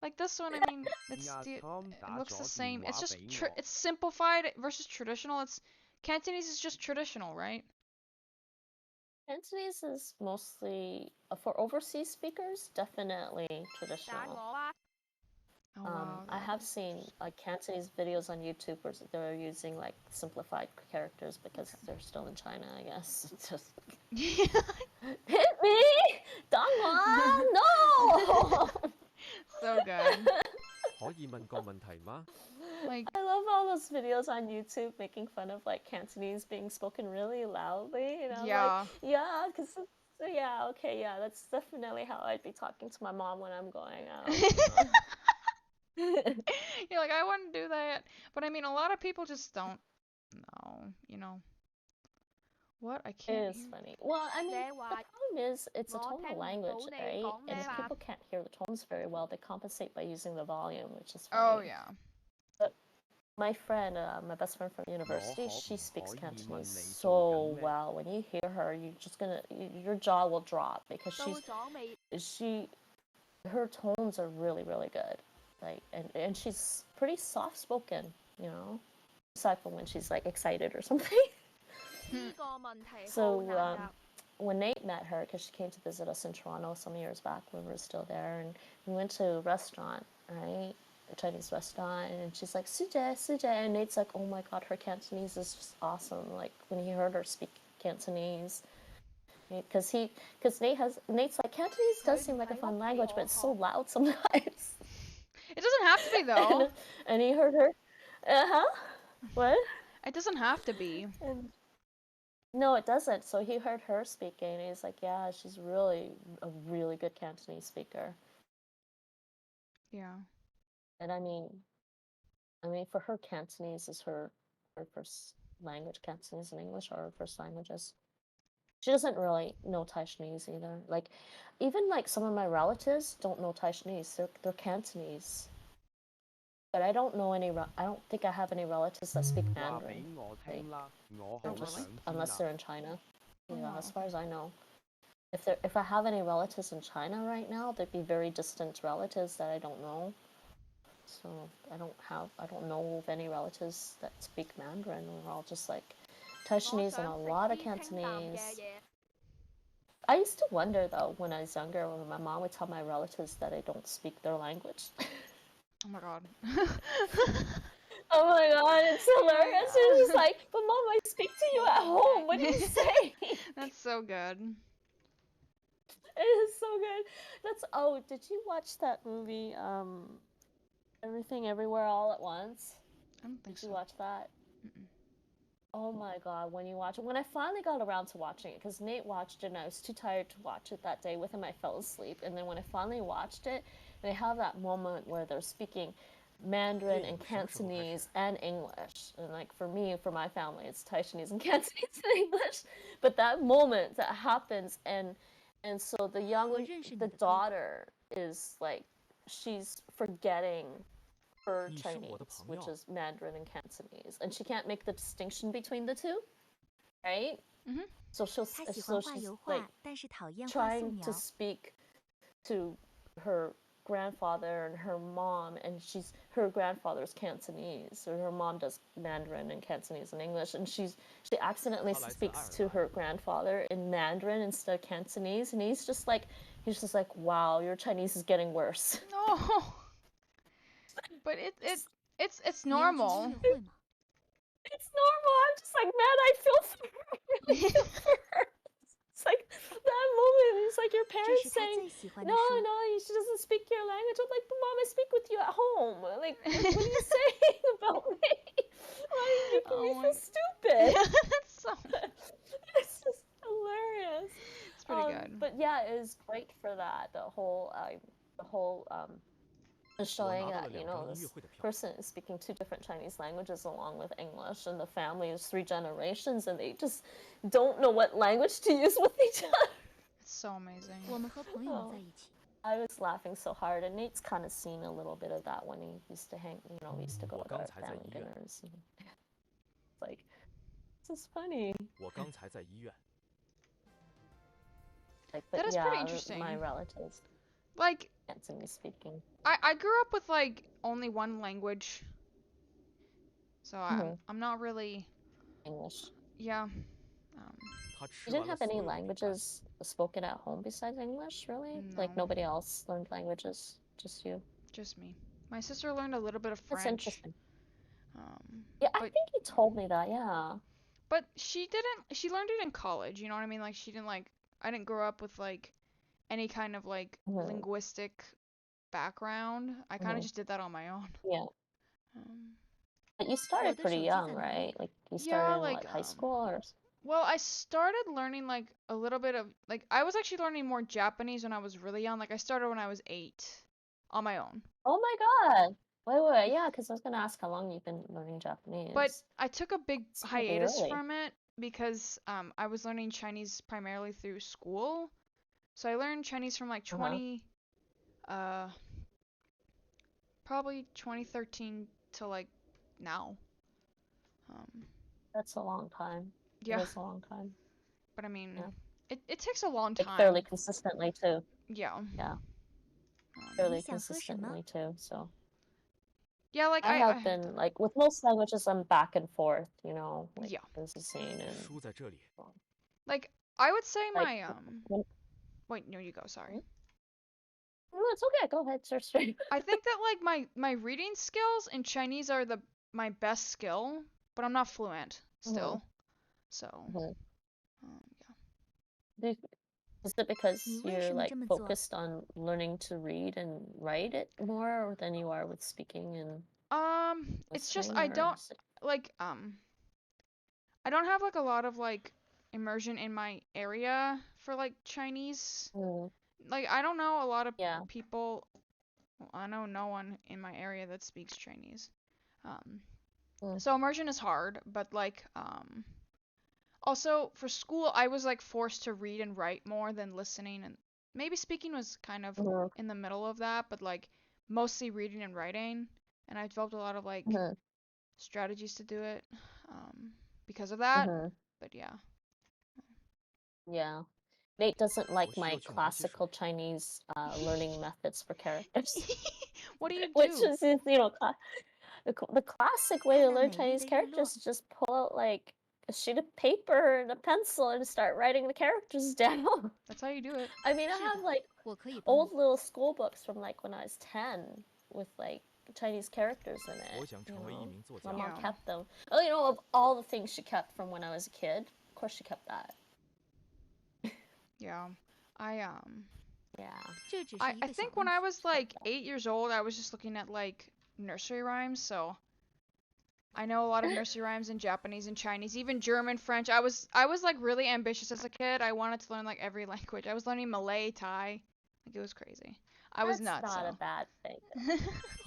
Like this one, I mean, it's Yeah, it Tom looks the 打咗 same. It's 電話 just 俾我。 it's simplified versus traditional. It's Cantonese is just traditional, right? Cantonese is mostly for overseas speakers, definitely 揀 traditional. 我啊！ Oh wow. I have seen like Cantonese videos on YouTube where they're using like simplified characters because they're still in China, I guess. It's just hit me, Dongwon, no. So good. 可以問個問題嗎？ Like I love all those videos on YouTube making fun of like Cantonese being spoken really loudly. You know, yeah. like, yeah, because yeah, okay, yeah, that's definitely how I'd be talking to my mom when I'm going out. You're like, I wouldn't do that. But I mean, a lot of people just don't know, you know. What? I It can't is hear. funny. Well, I mean, They the want- problem is it's a Well, tonal then language, don't they right? got And me if laugh? people can't hear the tones very well, they compensate by using the volume, which is Oh funny. yeah. My friend, my best friend from university, Well, she speaks Holly Cantonese Money so talking that- well. When you hear her, your jaw will drop because 到咗未？ her tones are really, really good. Like, and she's pretty soft spoken, you know, aside from when she's like excited or something. 呢個問題好 So 難答。 when Nate met her, because she came to visit us in Toronto some years back when we were still there, and we went to a restaurant, right? A Chinese restaurant, and she's like, Suje, Suje, and Nate's like, oh my god, her Cantonese is just awesome. Like, when he heard her speak Cantonese, because Nate's like, Cantonese does seem like a fun language, but it's so loud sometimes. It doesn't have to be though. And he heard her, what? It doesn't have to be. No, it doesn't. So he heard her speaking, and he's like, yeah, she's really a really good Cantonese speaker. Yeah. And I mean, for her, Cantonese is her first language. Cantonese and English are her first languages. She doesn't really know Taishanese either. Like, even like some of my relatives don't know Taishanese. They're Cantonese. But I don't know I don't think I have any relatives that speak 話 Mandarin. 俾我聽啦，我 They're 好 just 想知 unless 啦。 they're in China. Oh, Yeah, wow, as far as I know. If I have any relatives in China right now, they'd be very distant relatives that I don't know. So I don't know of any relatives that speak Mandarin. We're all just like 我 Taishanese and 想 a 食 lot of 啲清淡嘅 Cantonese. 嘢。 I used to wonder though when I was younger when my mom would tell my relatives that I don't speak their language. Oh my god. Oh my god, it's hilarious. It's just like, but mom, I speak to you at home. What do you say? That's so good. It is so good. Did you watch that movie, Everything Everywhere All at Once? I don't think Did you so. watch that? Mm-mm. Oh my god, when you watch it, when I finally got around to watching it, because Nate watched it and I was too tired to watch it that day with him, I fell asleep. And then when I finally watched it, they have that moment where they're speaking Mandarin and Cantonese and English. And like for me, for my family, it's Taishanese and Cantonese and English. But that moment that happens, and so the daughter is like, she's forgetting her Chinese, which is Mandarin and Cantonese, and she can't make the distinction between the two, right? Mhm. So she's like trying to speak to her grandfather and her mom, and her grandfather's Cantonese, or her mom does Mandarin and Cantonese and English, and she accidentally speaks to her grandfather in Mandarin instead of Cantonese, and he's just like, wow, your Chinese is getting worse. No. But it's normal. It's normal. I'm just like, man, I feel for her. I really feel for her. It's like that moment. It's like your 这 parents 是他 saying, 最喜欢的 no, 书。 no, she doesn't speak your language. I'm like, but mom, I speak with you at home. Like, what are you saying about me? Why are you making me feel stupid? It's so. It's just hilarious. It's pretty good. But yeah, it is great for that. The whole showing that, you know, this person is speaking two different Chinese languages along with English, and the family is 3 generations, and they just don't know what language to use with each other. It's so amazing. 我们和朋友们在一起。 I was laughing so hard, and Nate's kind of seen a little bit of that when he used to hang, you know, we used to go to our family dinners. And it's like, this is funny. 我刚才在医院。 Like, but That is yeah, pretty interesting. my relatives Like, Cantonese speaking. I grew up with like only one language, so I'm not really. English. Yeah. 他吃 You 完 didn't 了 have 所 any 有的饼干。 languages spoken at home besides English, really? Like No. nobody else learned languages, just you? Just me. My sister learned a little bit of That's French. interesting. Um, Yeah, I but- think you told me that, yeah. But she didn't. She learned it in college. You know what I mean? Like she didn't like. I didn't grow up with like any kind of like linguistic background. I kind of just did that on my own. Yeah. Um, But you started pretty young, right? Like you started in like, what, high school or? well, I started learning like a little bit of like I was actually learning more Japanese when I was really young. Like I started when I was 8 on my own. Oh my God. Wait, yeah, because I was gonna ask how long you've been learning Japanese. But I took a big It's pretty hiatus early. from it because I was learning Chinese primarily through school. So I learned Chinese from like probably 2013 to like now. That's a long time. Yeah. It is a long time. But I mean, Yeah. it takes a long Like time. fairly consistently too. Yeah. Yeah. Um, Fairly 你想喝什么？ consistently too. So yeah, like I have been like with most languages, I'm back and forth. You know, like Yeah. as you're saying, and 书在这里。 like I would say like, my when- wait, no, you go, sorry. No, it's okay. Go ahead, sir. Straight. I think that like my reading skills in Chinese are my best skill, but I'm not fluent still. So, Mhm. yeah. Is it because 你为 you're 什么 like 这么做？ focused on learning to read and write it more than you are with speaking and It's just listening, I or don't is it- like I don't have like a lot of like immersion in my area for like Chinese. Like I don't know a lot of Yeah. people. Well, I know no one in my area that speaks Chinese. So immersion is hard, but like also for school I was like forced to read and write more than listening, and maybe speaking was kind of in the middle of that, but like mostly reading and writing, and I developed a lot of like strategies to do it because of that. But yeah. Yeah. Nate doesn't like Well, my sure, sure, classical Chinese learning methods for characters. What do you do? Which is, you know, the classic way to learn 看到美丽 Chinese 的日落 characters is just pull out like a sheet of paper and a pencil and start writing the characters down. That's how you do it. I mean, I 是 have 的 like 我可以帮 old 你。 little school books from like when I was 10 with like Chinese characters in 我 it. 想 You 成为一 know? 名作 My 家。 mom Yeah. kept them. Oh, you know, of all the things she kept from when I was a kid, of course she kept that. Yeah. Yeah. 这只是一 I 个小 think 问 when I 题。 was like 8 years old, I was just looking at like nursery rhymes, so I know a lot of nursery rhymes in Japanese and Chinese, even German, French. I was like really ambitious as a kid. I wanted to learn like every language. I was learning Malay, Thai. Like it was crazy. I was That's not, not a so. bad thing.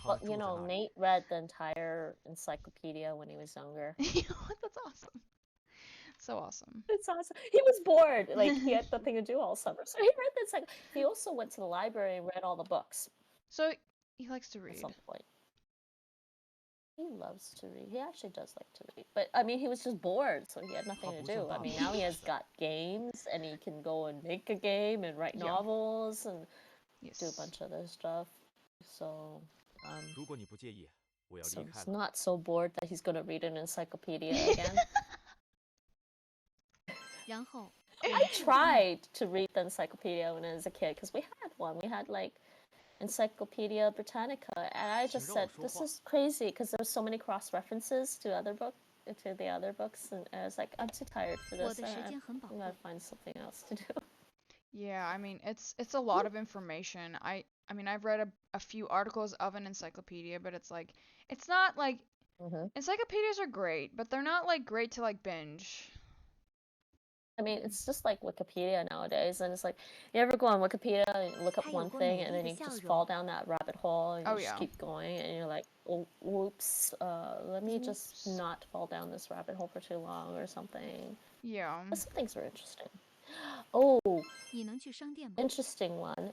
他 Well, 住 you 在 know, 那里。 Nate read the entire encyclopedia when he was younger. That's awesome. So awesome. It's awesome. He was bored. Like, he had nothing to do all summer. So he read this. Like, he also went to the library and read all the books So he likes to at read. some point. He loves to read. He actually does like to read. But, I mean, he was just bored, so he had nothing to do. I mean, now he has got games, and he can go and make a game and write Yeah. novels and Yes. do a bunch of other stuff. So, 如果你不介意，我要 so 离开 he's 了。 not so bored that he's going to read an encyclopedia again. 然后 I tried to read the encyclopedia when I was a kid because we had one. We had like Encyclopedia Britannica, and I just said this is crazy because there were so many cross references to the other books, and I was like, I'm too tired for 我 this. 的时 I'm 间很宝 gonna 贵， find something else to do. Yeah, I mean it's a lot of information. I mean I've read a few articles of an encyclopedia, but it's like it's not like encyclopedias are great, but they're not like great to like binge. I mean, it's just like Wikipedia nowadays, and it's like you ever go on Wikipedia and look up 它有 one 过 thing, 美 and 丽 then 的 you 笑 just 容 fall。down that rabbit hole, and you Oh, just yeah. keep going, and you're like, oh, whoops, let me just Whoops. not fall down this rabbit hole for too long or something. Yeah. But some things were interesting. Oh, 你能去商店吗？ interesting one.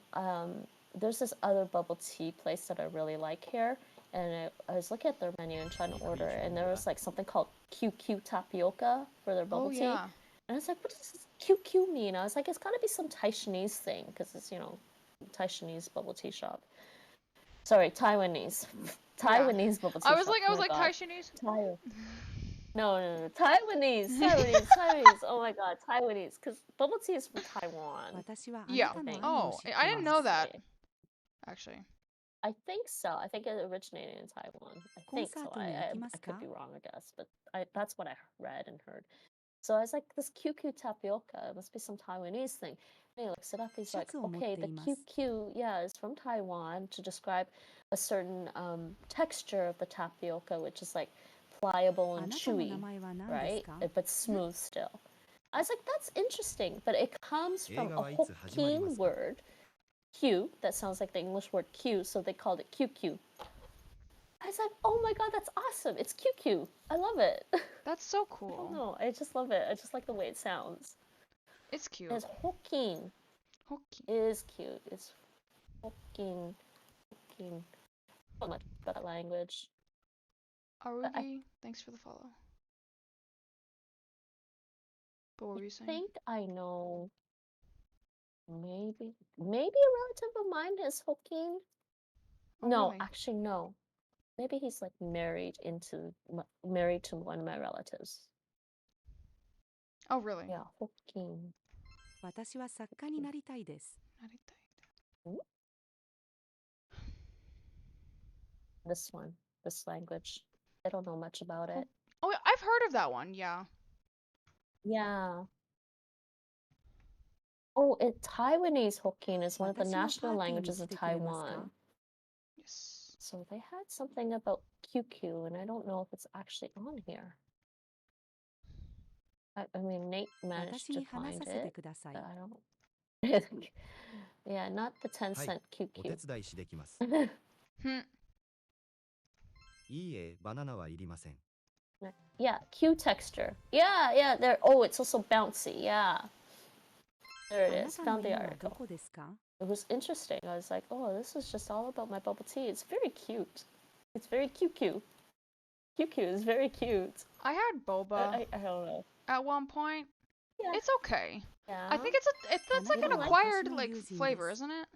There's this other bubble tea place that I really like here, and I was looking at their menu and trying to order, and there was like something called QQ tapioca for their bubble Oh tea. yeah. And I was like, what does this QQ mean? I was like, it's got to be some Taiwanese thing, because it's, you know, Taiwanese bubble tea shop. Sorry, Taiwanese. Taiwanese bubble tea I was shop. like Oh my God. Chinese. No. Taiwanese. Oh my God, Taiwanese. Because bubble tea is from Taiwan. 私はあな Yeah. たの兄を Oh, 知って I い didn't ま know す。 that. Actually. I think so. I think it originated in Taiwan. I think so. コンサートに行きます I could か？ be wrong, I guess, but that's what I read and heard. So I was like, this QQ tapioca, it must be some Taiwanese thing. And he looks it up. He's like, シャツを持っ okay, て the います。 QQ, yeah, is from Taiwan to describe a certain texture of the tapioca, which is like pliable あ and なたの名 chewy, 前は何です right? か？ But smooth still. I was like, that's interesting, but it comes from 映画 a はいつ始まりま Hokkien すか？ word, Q, that sounds like the English word Q, so they called it QQ. I was like, oh my God, that's awesome. It's QQ. I love it. That's so I don't cool. know. I just love it. I just like the way it sounds. It's cute. It's Hokkien. Hokkien. It is cute. It's Hokkien. Hokkien. Not much about that language. Arugi, thanks for the follow. But what were you I saying? think I know. Maybe a relative of mine is Hokkien. Oh, No, really? actually no. Maybe he's like married to one of my relatives. Oh, really? Yeah, Hokkien. 私は作家になりたいです。 This language. I don't know much about it. Oh, I've heard of that one. Yeah. Yeah. Oh, Taiwanese Hokkien is one of the 私の national パーティーに languages 来 of てくれますか？ Taiwan. Yes. So they had something about QQ, and I don't know if it's actually on here. I mean, Nate 私 managed to に話 find させて it, ください but。I don't. Yeah, not the 10 はい cent お手 QQ. 伝いしできます Hmm. いいえバナナはいりません Yeah, Q texture. Yeah, there. Oh, it's also bouncy. Yeah. There あ it な is. たの Found the 家はど article. こですか？ It was interesting. I was like, oh, this is just all about my bubble tea. It's very cute. It's very QQ. QQ is very cute. I had boba I don't know. at one point. Yeah. It's okay. Yeah. I think it's like an Another one. acquired Personal like using flavor, this. isn't it?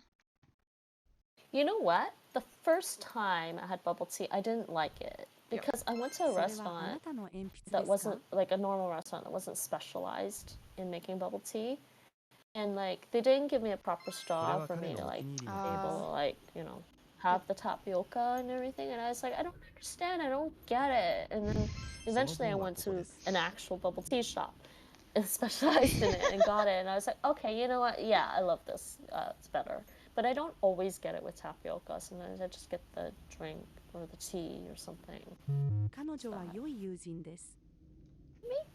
You know what? The first time I had bubble tea, I didn't like it because I went to a それはあな restaurant たの鉛筆で that すか？ wasn't like a normal restaurant that wasn't specialized in making bubble tea, and like they didn't give me a proper これ straw は for 彼 me の to お like 気に入り be の able to like have the tapioca and everything, and I was like, I don't understand. I don't get it. And then eventually I went to an actual bubble tea shop specialized in it and got it, and I was like, okay, you know what? Yeah, I love this. It's better. But I don't always get it with tapioca. Sometimes I just get the drink or the tea or something. 彼女は良い友人です。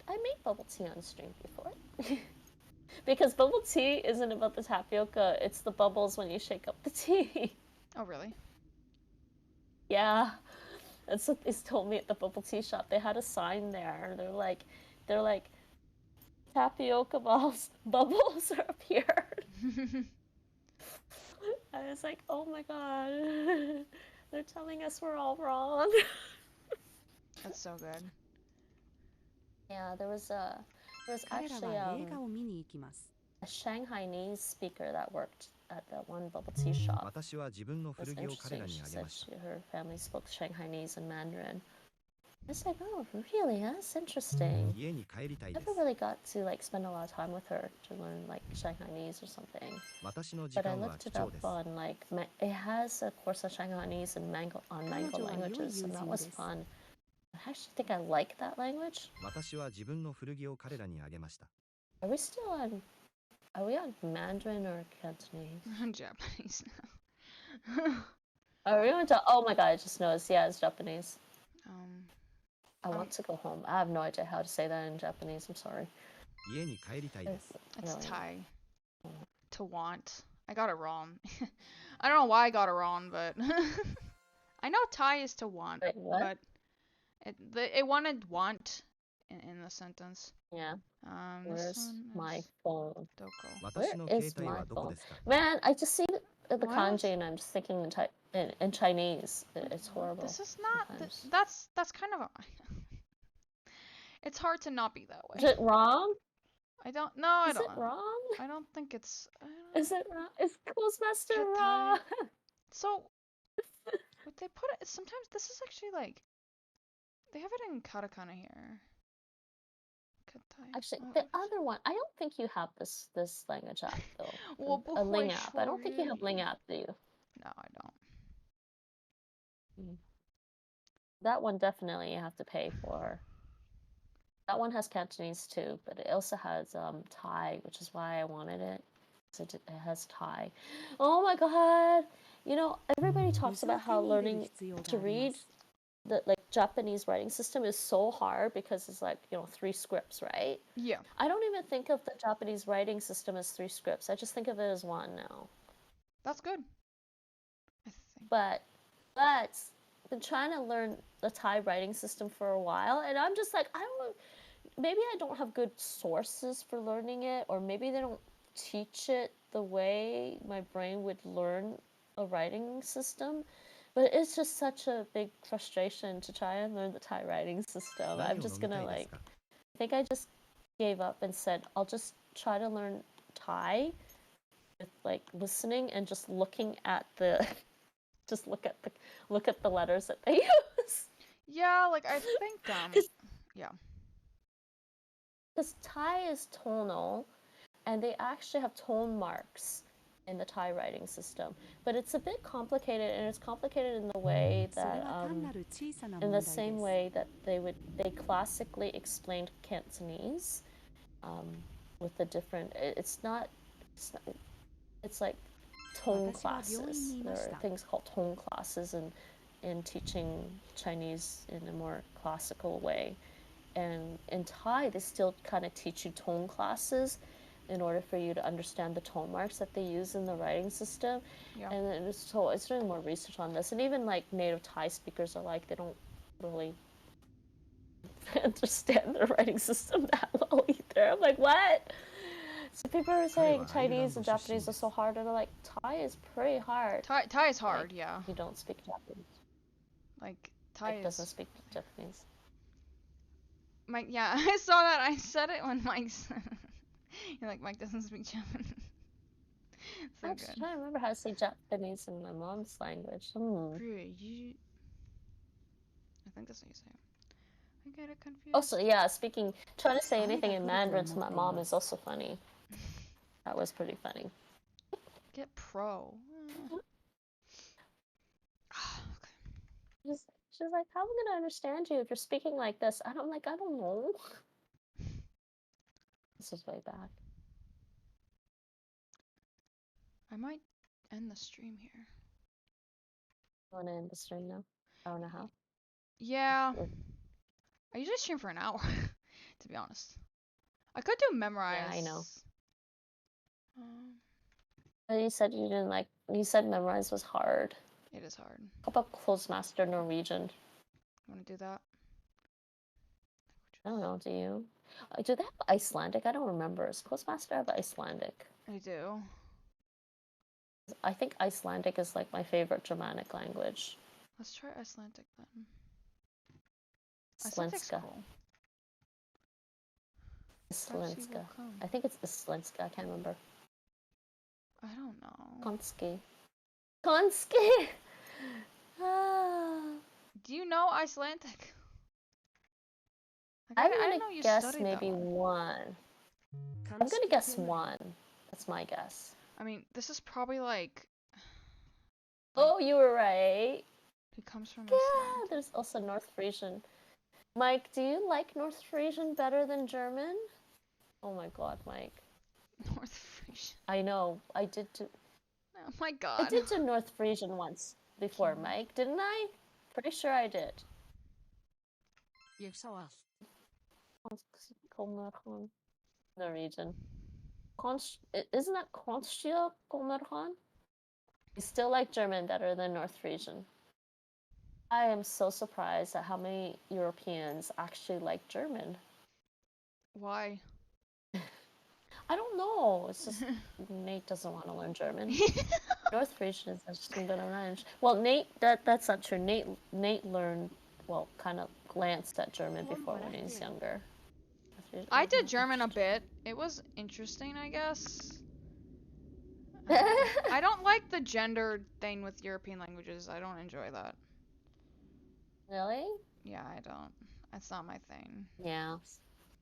I made bubble tea on stream before. Because bubble tea isn't about the tapioca, it's the bubbles when you shake up the tea. Oh, really? Yeah. That's what they told me at the bubble tea shop. They had a sign there. They're like tapioca balls bubbles are up here. I was like, oh my god. They're telling us we're all wrong. That's so good. Yeah, there was彼ら actually は映画を見に行きます。 a Shanghainese speaker that worked at that one bubble tea shop. 私は自分の It was 古着を彼 interesting. らに She あげ said ました。 her family spoke Shanghainese and Mandarin. I was like, oh, really? That's interesting. 家に帰りたいで Never す。 really got to like spend a lot of time with her to learn like Shanghainese or something. 私の時 But I 間は looked 貴 it 重 up です。 on like it has a course of Shanghainese and Mango languages, and that was fun. I actually think I like that language. 私は自分の古着を彼らにあげました。 Are we still on? Are we on Mandarin or Cantonese? Japanese now. Are we on? Oh my god! I just noticed. Yeah, it's Japanese. I Um, want to go home. I have no idea how to say that in Japanese. I'm sorry. 家に帰りたいです。 it's Really? Thai. To want. I got it wrong. I don't know why I got it wrong, but I know Thai is to want, Wait, what? but it wanted want in the sentence. Yeah. This Where's one my is phone? Doko. 私の Where 携 is 帯 my はどこ phone? ですか？ Man, I just see the What? kanji and I'm just thinking in Chinese. It's horrible. This is not. sometimes. That's kind of a. It's hard to not be that Is way. it wrong? I don't. No, I Is don't it know. wrong? I don't think it's. I don't Is it wrong? Is Closemaster Cat wrong? So, what they put it sometimes this is actually like they have it in katakana here. Katai. Actually, Oh, the other one, I don't think you have this language app though. well, A Ling app. I don't think you have Ling app, do you? No, I don't. That one definitely you have to pay for. That one has Cantonese too, but it also has Thai, which is why I wanted it. It has Thai. Oh my god! You know, everybody talks about how learning to read the like Japanese writing system is so hard because it's like, 3 scripts, right? Yeah. I don't even think of the Japanese writing system as 3 scripts. I just think of it as one now. That's good. I think. But I've been trying to learn the Thai writing system for a while, and I'm just like, maybe I don't have good sources for learning it, or maybe they don't teach it the way my brain would learn a writing system. But it's just such a big frustration to try and learn the Thai writing system. 何 I'm を just 飲みた gonna いです like, か？ I think I just gave up and said I'll just try to learn Thai with like listening and just looking at the just look at the letters that they use. Yeah, like I think yeah. Because Thai is tonal, and they actually have tone marks in the Thai writing system. But it's a bit complicated, and it's complicated in the way それ that は単なる小さな in 問題 the です。 same way that they classically explained Cantonese, with the different. It's like tone 私は病院 classes. にいま There し are た。 things called tone classes in teaching Chinese in a more classical way. And in Thai, they still kind of teach you tone classes in order for you to understand the tone marks that they use in the writing system. Yeah. And it's doing more research on this. And even like native Thai speakers are like, they don't really understand the writing system that well either. I'm like, what? So people are saying Chinese and Japanese are so hard, and I'm like, Thai is pretty hard. Thai is hard, yeah. You don't speak Japanese. Like Thai Mike doesn't is speak Japanese. Mike, yeah, I saw that. I said it when Mike's you're like Mike doesn't speak Japanese. So I'm good. just trying to remember how to say Japanese in my mom's language. I think that's how you say it. I get it confused. Also, yeah, trying to say anything in Mandarin to my mom is also funny. That was pretty funny. Get pro. Okay. She's like, how am I gonna understand you if you're speaking like this? And I'm like, I don't know. This is way back. I might end the stream here. I wanna end the stream now. I don't know how. Yeah. I usually stream for an hour, to be honest. I could do memorize. Yeah, I know. But you said you didn't like. You said memorize was hard. It is hard. How about Closemaster Norwegian? Want to do that? I don't know. Do you? Do they have Icelandic? I don't remember. Does Closemaster have Icelandic? I do. I think Icelandic is like my favorite Germanic language. Let's try Icelandic then. Icelandic's Svenska. cool. Perhaps he will Svenska. come. I think it's Svenska. I can't remember. I don't know. Konski. Konski! Ah. Do you know Icelandic? Like, I'm I gonna didn't know you guess studied maybe that one. one. I'm gonna guess one. That's my guess. I mean, this is probably like Oh, you were right. he comes from Yeah, Iceland. there's also North Frisian. Mike, do you like North Frisian better than German? Oh my god, Mike. North Frisian. I know. I did do Oh my god. North Frisian once before, Mike, didn't I? Pretty sure I did. Jeg så allt. Norwegian. Isn't that Konstia Kommerhan? You still like German better than North Frisian. I am so surprised at how many Europeans actually like German. Why? I don't know. It's just Nate doesn't want to learn German. North Frisian is interesting, but I'm not interested. Well, Nate, that's not true. Nate learned, well, kind of glanced at German before when he was younger. I did German a bit. It was interesting, I guess. I don't like the gender thing with European languages. I don't enjoy that. Really? Yeah, I don't. That's not my thing. Yeah.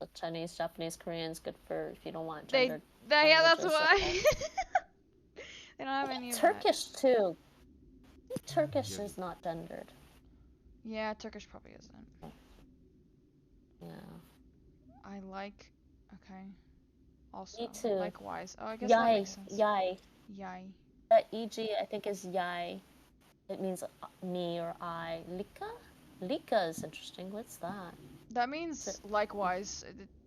The Chinese, Japanese, Korean is good for if you don't want They, gendered yeah, that's languages, why. okay. They don't have any of that. Turkish too. Turkish is not gendered. Yeah, Turkish probably isn't. Yeah. I like. Okay. Also, Me too. likewise. Oh, I guess that Yai, makes sense. yai. Yai. That EG I think is yai. It means me or I. Lika? Lika is interesting. What's that? That means likewise.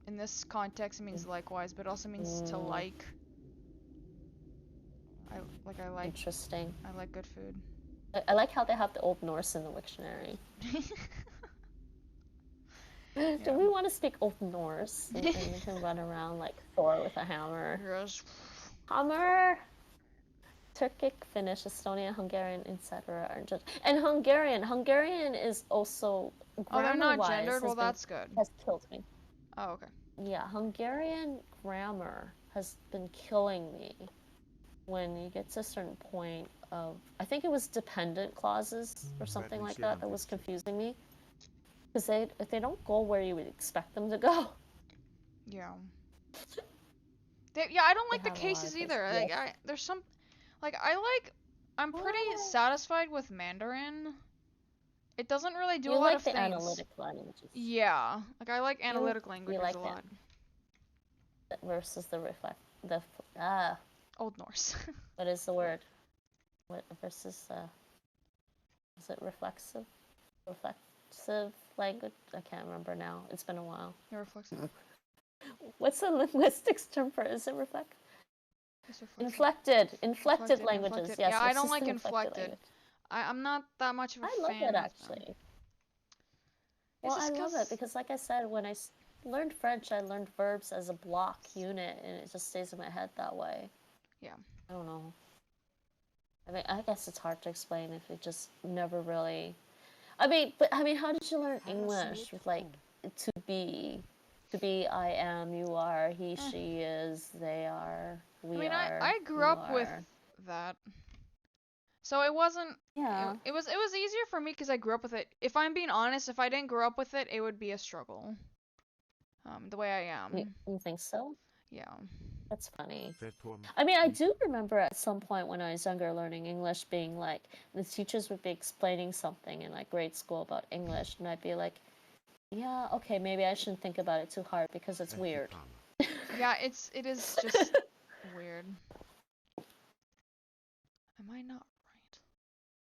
In this context, it means likewise, but it also means to like. I like. Interesting. I like good food. I like how they have the Old Norse in the Wiktionary. Do we want to speak Old Norse? And we can run around like Thor with a hammer. Yes. Hammer! Turkic, Finnish, Estonian, Hungarian, etc. And Hungarian. Hungarian is also Oh, they're not grammar-wise gendered? Well, that's good. has killed me. Oh, okay. Yeah, Hungarian grammar has been killing me when you get to a certain point of, I think it was dependent clauses or something like that that was confusing me. Because they don't go where you would expect them to go. Yeah. Yeah, I don't like the have a lot of cases those- either. yes. Like, there's some, like, I'm pretty satisfied with Mandarin. It doesn't really do You a lot like of the things. analytic languages. Yeah, like I like analytic languages like a that. lot. Versus the Old Norse. what is the word? What versus is it reflexive? Reflexive language? I can't remember now. It's been a while. You're reflexive. What's the linguistics term for it? Is it reflect? It's reflexive. Inflected languages. Inflected. Yes. Yeah, I don't what's like an inflected. language? I'm not that much of a I love fan it of them. actually. Well, I just love it because, like I said, when I learned French, I learned verbs as a block unit, and it just stays in my head that way. Yeah. I don't know. I mean, I guess it's hard to explain if it just never really. I mean, how did you learn English with like to be, I am, you are, he, she is, they are, we are. I grew up with that. So it wasn't. Yeah. It was easier for me because I grew up with it. If I'm being honest, if I didn't grow up with it, it would be a struggle. The way I am. You think so? Yeah. That's funny. I mean, I do remember at some point when I was younger learning English being like, the teachers would be explaining something in like grade school about English, and I'd be like, yeah, okay, maybe I shouldn't think about it too hard because it's weird. Yeah, it is just weird. Am I not right?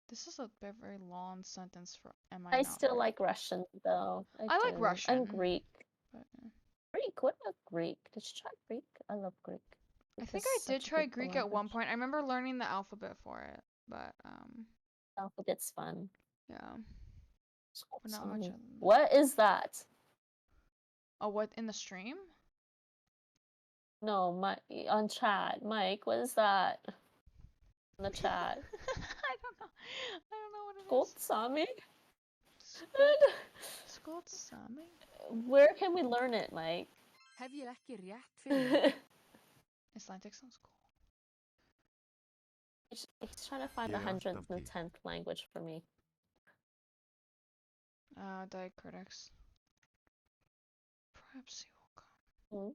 This is a very long sentence for am I I not still right? like Russian though. I like do. Russian. And Greek. But, Greek, what about Greek? Did you try Greek? I love Greek. I think is I did such a try beautiful Greek at one language. point. I remember learning the alphabet for it, but Alphabet's fun. yeah, School but not much Sami. other than that. What is that? Oh, what in the stream? No, on chat. Mike, what is that? In the chat. I don't know. I don't know what it Gold is. Sami? Scold Sami? Where can we learn it, Mike? Have je ekki rétt fyrir? Icelandic sounds cool. He's trying to find Yeah, 110th language for me. Diacritics. Perhaps he will come.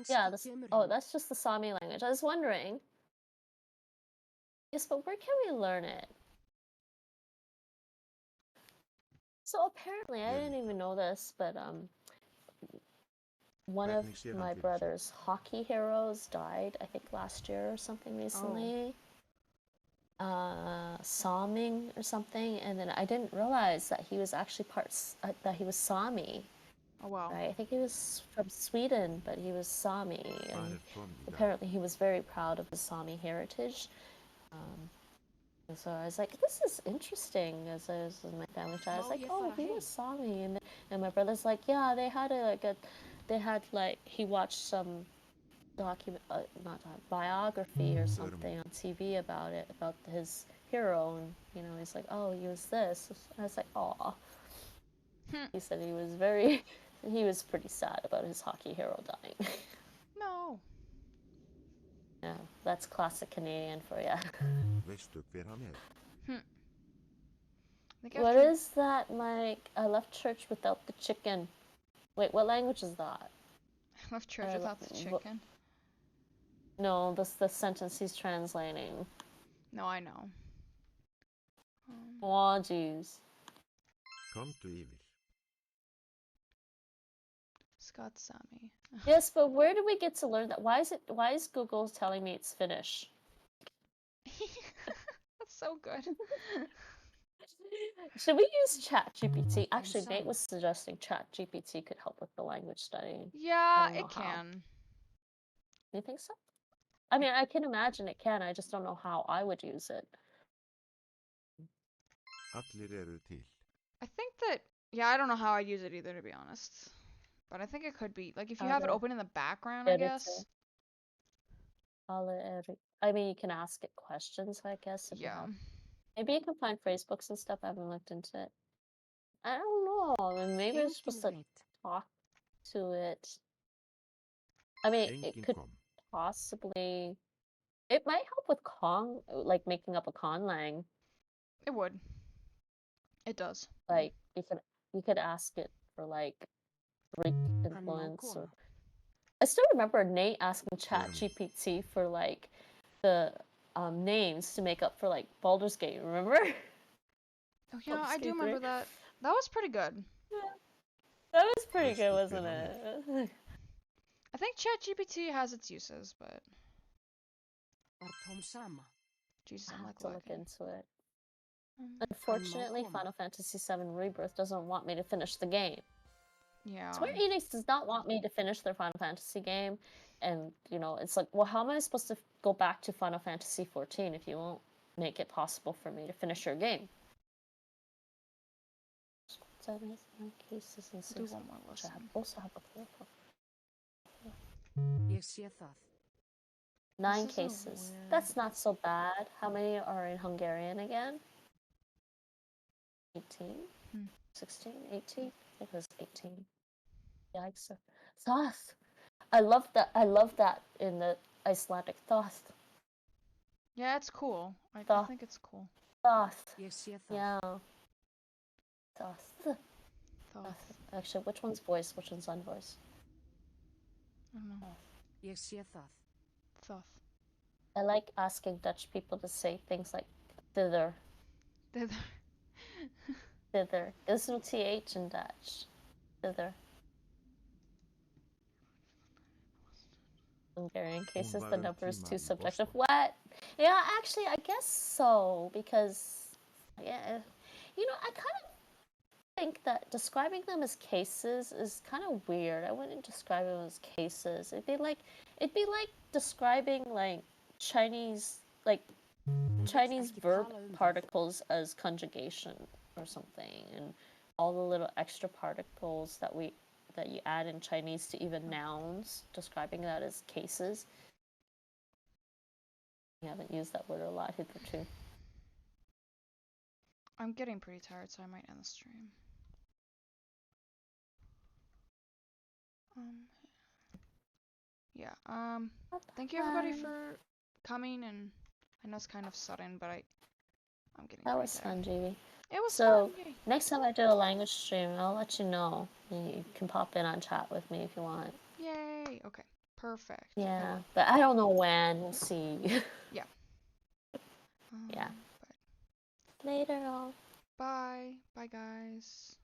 Yeah, Kannski oh, that's just the Sami language. I was wondering. Yes, but where can we learn it? So apparently, I didn't even know this, but one of my brother's hockey heroes died, I think last year or something recently. Saming or something, and then I didn't realize that he was actually that he was Sami. Oh wow. Right? I think he was from Sweden, but he was Sami, and apparently he was very proud of his Sami heritage. And so I was like, this is interesting. As I was in my family chat, I was like, oh, he was Sami, and my brother's like, yeah, he watched some biography or something on TV about his hero, and he's like, oh, he was this. I was like, oh. He said he was pretty sad about his hockey hero dying. No. Yeah, that's classic Canadian for you. What is that, Mike? I left church without the chicken. Wait, what language is that? I left church without the chicken. No, that's the sentence he's translating. No, I know. Oh, jeez. Come to evil. Scott Sami. Yes, but where do we get to learn that? Why is Google telling me it's Finnish? That's so good. Should we use ChatGPT? Actually, Nate was suggesting ChatGPT could help with the language studying. Yeah, it can. You think so? I mean, I can imagine it can. I just don't know how I would use it. I think that, yeah, I don't know how I'd use it either, to be honest. But I think it could be, like, if you have it open in the background, I guess. I mean, you can ask it questions, I guess. Yeah. Maybe you can find phrase books and stuff. I haven't looked into it. I don't know. I mean, maybe it's supposed to talk to it. I mean, it could possibly... It might help with like making up a conlang. It would. It does. Like, you could ask it for, like, Greek influence. Or... I still remember Nate asking ChatGPT for, like, the names to make up for, like, Baldur's Gate, remember? Oh yeah, I do remember that. That was pretty good. Yeah. That was pretty good, wasn't it? I think ChatGPT has its uses, but... Jesus, I'm like to look lagging. into it. Unfortunately, Final Fantasy VII Rebirth doesn't want me to finish the game. Yeah. Square Enix does not want me to finish their Final Fantasy game, and it's like, well, how am I supposed to go back to Final Fantasy XIV if you won't make it possible for me to finish your game? Cases and do one more lesson. Also have a clear. Yes, yes, 9 cases. That's not so bad. How many are in Hungarian again? 18? 16? 18? I think it was 18. Yikes. Thoth. I love that in the Icelandic. Thoth. Yeah, it's cool. I think it's cool. Thoth. Yes, yes, yeah. Thoth. Actually, which one's voice? Which one's unvoice? I don't know. Yes, yes, Thoth. I like asking Dutch people to say things like thither. Thither. Thither. There's no TH in Dutch. Thither. Hungarian cases, the number is too subjective. What? Yeah, actually, I guess so, because, yeah, I kind of think that describing them as cases is kind of weird. I wouldn't describe them as cases. It'd be like describing like Chinese verb particles as conjugation or something, and all the little extra particles that you add in Chinese to even nouns, describing that as cases. We haven't used that word a lot hitherto. I'm getting pretty tired, so I might end the stream. Yeah. Thank you everybody for coming, and I know it's kind of sudden, but I'm getting That pretty was tired. fun, JB. It was So fun. Yay. next time I do a language stream, I'll let you know. You can pop in on chat with me if you want. Yay. Okay. Perfect. Yeah, but I don't know when. We'll see. Yeah. Yeah. But Later, all. bye. Bye, guys.